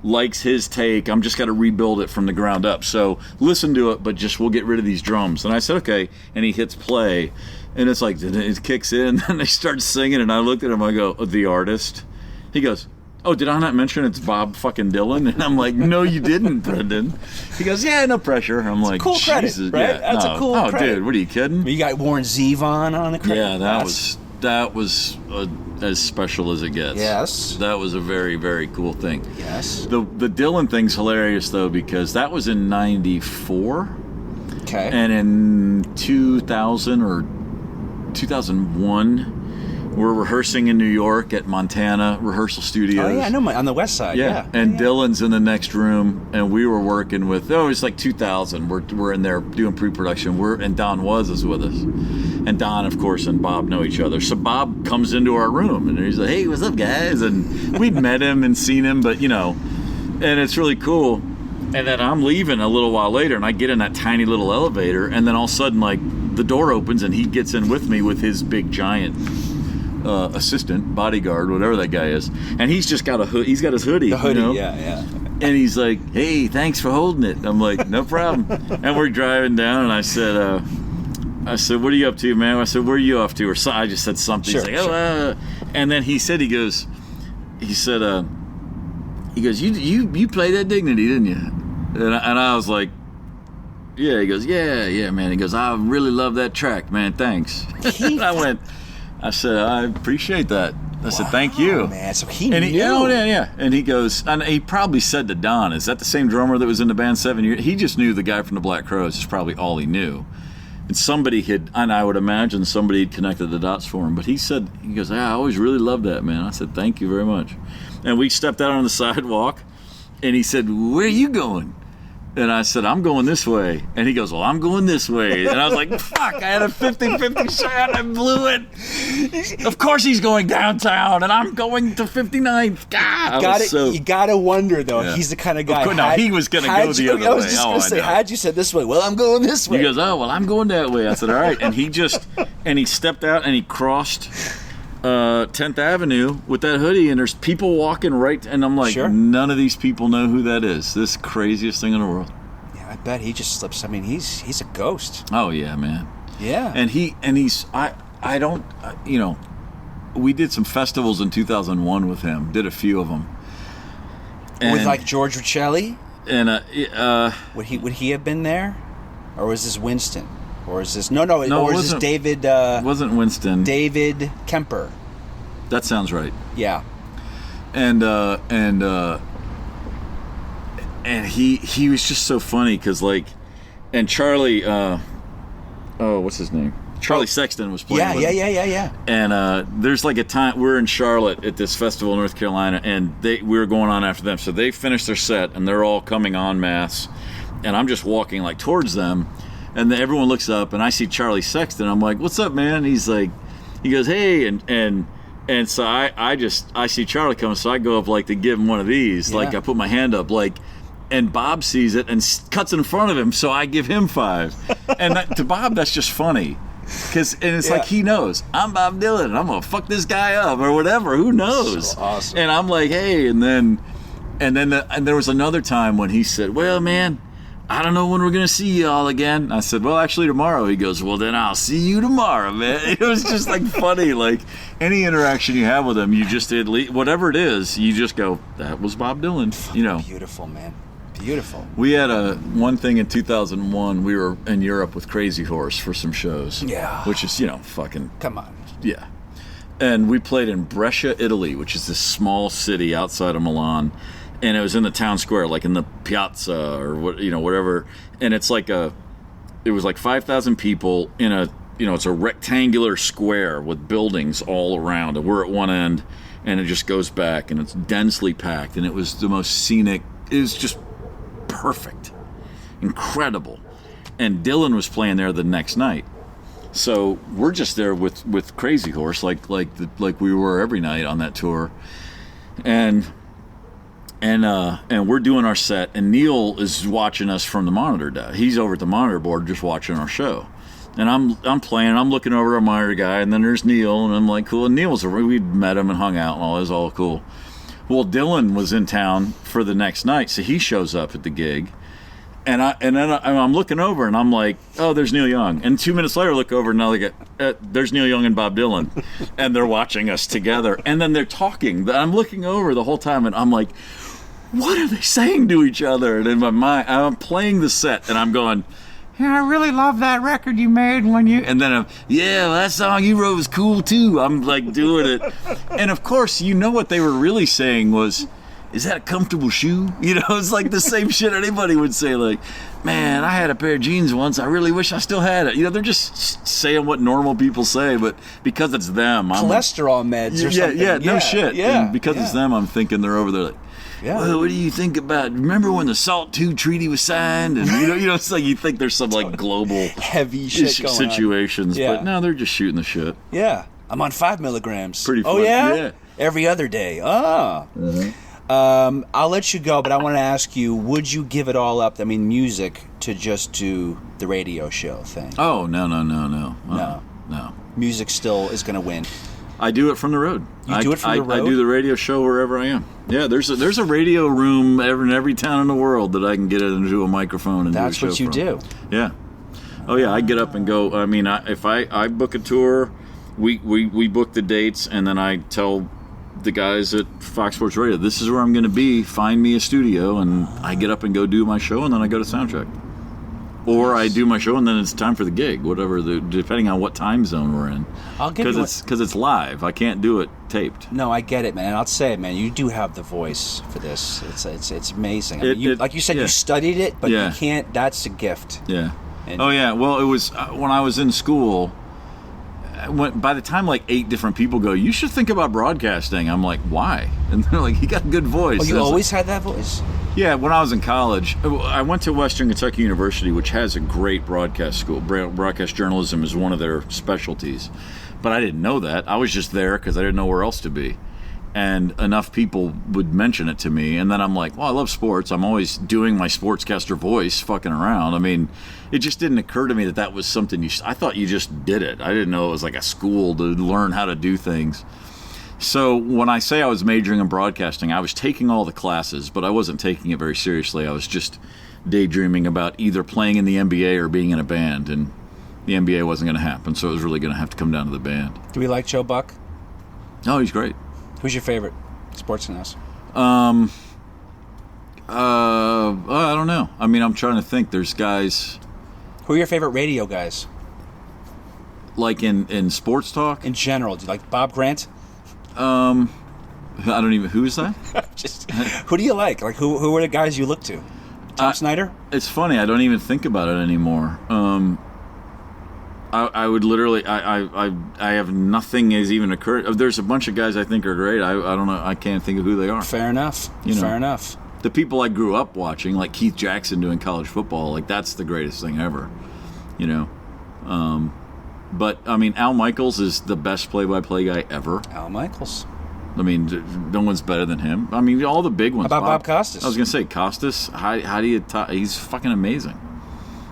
likes his take. I'm just got to rebuild it from the ground up. So listen to it, but we'll get rid of these drums." And I said, "Okay." And he hits play, and it's like, it kicks in, and they start singing. And I looked at him, I go, "The artist?" He goes, "Oh, did I not mention it's Bob fucking Dylan?" And I'm like, "No, you didn't, Brendan." He goes, "Yeah, no pressure." I'm like, cool credit, Jesus, right? yeah, That's a cool Oh, credit. dude, what are you kidding? You got Warren Zevon on the credit. Yeah, that was as special as it gets. Yes. That was a very, very cool thing. Yes. The Dylan thing's hilarious, though, because that was in 94. Okay. And in 2000 or 2001, we're rehearsing in New York at Montana Rehearsal Studios. Oh, yeah, I know, on the west side, yeah. And Dylan's in the next room, and we were working with, it's like 2000. We're in there doing pre-production. And Don was with us. And Don, of course, and Bob know each other. So Bob comes into our room, and he's like, "Hey, what's up, guys?" And we'd met him and seen him, but, and it's really cool. And then I'm leaving a little while later, and I get in that tiny little elevator, and then all of a sudden, like, the door opens, and he gets in with me with his big giant assistant, bodyguard, whatever that guy is, and he's just got he's got his hoodie. The hoodie, yeah. And he's like, "Hey, thanks for holding it." I'm like, "No problem." And we're driving down, and I said, "What are you up to, man?" I said, "Where are you off to?" Or so, I just said something. Sure, He's like, and then he said, you played that Dignity, didn't you? And I was like, "Yeah." He goes, yeah, man. He goes, "I really love that track, man. Thanks." And I said, "I appreciate that." I said, "Thank you." Man, so he and knew. Yeah. And he goes, and he probably said to Don, "Is that the same drummer that was in the band 7 years?" He just knew the guy from the Black Crowes is probably all he knew. And I would imagine somebody had connected the dots for him. But he goes, "I always really loved that, man." I said, "Thank you very much." And we stepped out on the sidewalk, and he said, "Where are you going?" And I said, "I'm going this way." And he goes, "Well, I'm going this way." And I was like, fuck, I had a 50-50 shot. I blew it. Of course he's going downtown, and I'm going to 59th. God, you gotta wonder, though. Yeah. He's the kind of guy. He was going to go the other way. I was just going to say, how'd you say this way? Well, I'm going this way. He goes, "Oh, well, I'm going that way." I said, "All right." And he stepped out, and he crossed 10th Avenue with that hoodie, and there's people walking right, and I'm like, Sure. None of these people know who that is. This craziest thing in the world. Yeah, I bet he just slips. I mean, he's a ghost. Oh yeah, man. Yeah. And he's I don't we did some festivals in 2001 with him. Did a few of them. With like George Riccelli. And would he have been there, or was this Winston? Or is this or is this David? It wasn't Winston. David Kemper. That sounds right. Yeah. And he was just so funny because and Charlie, what's his name? Charlie Sexton was playing. Yeah. And there's like a time we're in Charlotte at this festival in North Carolina, and we were going on after them. So they finished their set, and they're all coming en masse, and I'm just walking like towards them. And then everyone looks up, and I see Charlie Sexton. I'm like, "What's up, man?" He goes, "Hey," and And so I see Charlie coming, so I go up like to give him one of these. Like I put my hand up like, and Bob sees it and cuts in front of him, so I give him 5. And to Bob, that's just funny. And it's like he knows I'm Bob Dylan and I'm gonna fuck this guy up or whatever. Who knows? So awesome. And I'm like, hey, and there was another time when he said, well, man, I don't know when we're gonna see y'all again. I said, well, actually tomorrow. He goes, well, then I'll see you tomorrow, man. It was just like funny. Like any interaction you have with him, you just whatever it is, you just go, that was Bob Dylan. You know, beautiful, man. Beautiful. We had one thing in 2001. We were in Europe with Crazy Horse for some shows. Yeah. Which is, fucking. Come on. Yeah. And we played in Brescia, Italy, which is this small city outside of Milan. And it was in the town square, like in the piazza or whatever. And it's like it was like 5,000 people in it's a rectangular square with buildings all around. And we're at one end, and it just goes back, and it's densely packed. And it was the most scenic. It was just perfect, incredible. And Dylan was playing there the next night, so we're just there with Crazy Horse, like we were every night on that tour, and we're doing our set, and Neil is watching us from the monitor. He's over at the monitor board just watching our show, and I'm playing. I'm looking over at our monitor guy, and then there's Neil, and I'm like, cool. And Neil's we'd met him and hung out, and all. It was all cool. Well, Dylan was in town for the next night, so he shows up at the gig, and then I'm looking over, and I'm like, oh, there's Neil Young. And 2 minutes later, I look over, and now there's Neil Young and Bob Dylan, and they're watching us together, and then they're talking. I'm looking over the whole time, and I'm like, what are they saying to each other? And in my mind, I'm playing the set, and I'm going, yeah, I really love that record you made when you... And then that song you wrote was cool too. I'm like doing it. And of course, what they were really saying was, is that a comfortable shoe? It's like the same shit anybody would say. Like, man, I had a pair of jeans once. I really wish I still had it. They're just saying what normal people say, but because it's them. Cholesterol meds or something. Yeah, no shit. Yeah, and because it's them, I'm thinking they're over there like, well, what do you think about? Remember when the SALT II treaty was signed? And it's like you think there's some like global heavy shit going situations, on. Yeah. But no, they're just shooting the shit. Yeah, I'm on 5 milligrams. Pretty fun. Oh yeah? Every other day. I'll let you go, but I want to ask you: would you give it all up? I mean, music to just do the radio show thing? Oh no. No. Music still is going to win. I do it from the road. You do it from the road? I do the radio show wherever I am. Yeah, there's a radio room in every town in the world that I can get into a microphone and That's do a show what you from. do. Yeah. Oh yeah, I get up and go. I mean, if I book a tour, we book the dates, and then I tell the guys at Fox Sports Radio, this is where I'm going to be. Find me a studio, and I get up and go do my show, and then I go to soundcheck. Or I do my show, and then it's time for the gig, whatever, depending on what time zone we're in. I'll give you because it's live. I can't do it taped. No, I get it, man. I'll say it, man. You do have the voice for this. It's amazing. I mean, like you said, you studied it, but you can't. That's a gift. Yeah. Oh yeah. Well, it was when I was in school. By the time like 8 different people go, you should think about broadcasting. I'm like, why? And they're like, you got a good voice. Oh, you always had that voice? Yeah, when I was in college, I went to Western Kentucky University, which has a great broadcast school. Broadcast journalism is one of their specialties. But I didn't know that. I was just there because I didn't know where else to be. And enough people would mention it to me. And then I'm like, well, I love sports. I'm always doing my sportscaster voice, fucking around. I mean, it just didn't occur to me that was something I thought you just did it. I didn't know it was like a school to learn how to do things. So when I say I was majoring in broadcasting, I was taking all the classes, but I wasn't taking it very seriously. I was just daydreaming about either playing in the NBA or being in a band, and the NBA wasn't going to happen, so it was really going to have to come down to the band. Do we like Joe Buck? Oh, he's great. Who's your favorite sports announcer? I don't know. I mean, I'm trying to think. There's guys. Who are your favorite radio guys? Like in sports talk? In general. Do you like Bob Grant? I don't even. Who is that? Who do you like? Like who are the guys you look to? Tom Snyder? It's funny. I don't even think about it anymore. I would literally. I have nothing has even occurred. There's a bunch of guys I think are great. I don't know. I can't think of who they are. Fair enough. Fair enough. The people I grew up watching, like Keith Jackson doing college football, like that's the greatest thing ever. But I mean, Al Michaels is the best play-by-play guy ever. Al Michaels. I mean, no one's better than him. I mean, all the big ones. How about Bob Costas? I was gonna say Costas. How do you? He's fucking amazing.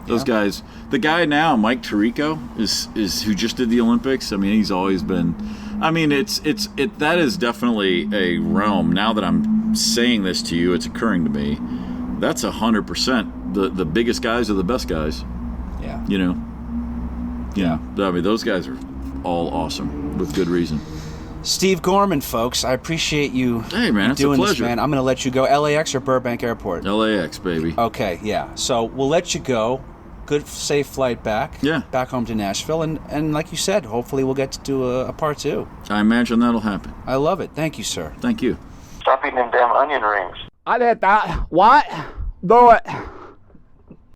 Those guys. The guy now, Mike Tirico, is who just did the Olympics. I mean, he's always been. I mean, that is definitely a realm. Now that I'm saying this to you, it's occurring to me. That's 100%. The biggest guys are the best guys. Yeah. You know. Yeah. I mean, those guys are all awesome with good reason. Steve Gorman, folks, I appreciate you it's doing a pleasure. this, man. I'm going to let you go. LAX or Burbank Airport? LAX, baby. Okay, yeah. So we'll let you go. Good, safe flight back. Yeah. Back home to Nashville. And like you said, hopefully we'll get to do a part 2. I imagine that'll happen. I love it. Thank you, sir. Thank you. Stop eating them damn onion rings. I did that. What? Do it.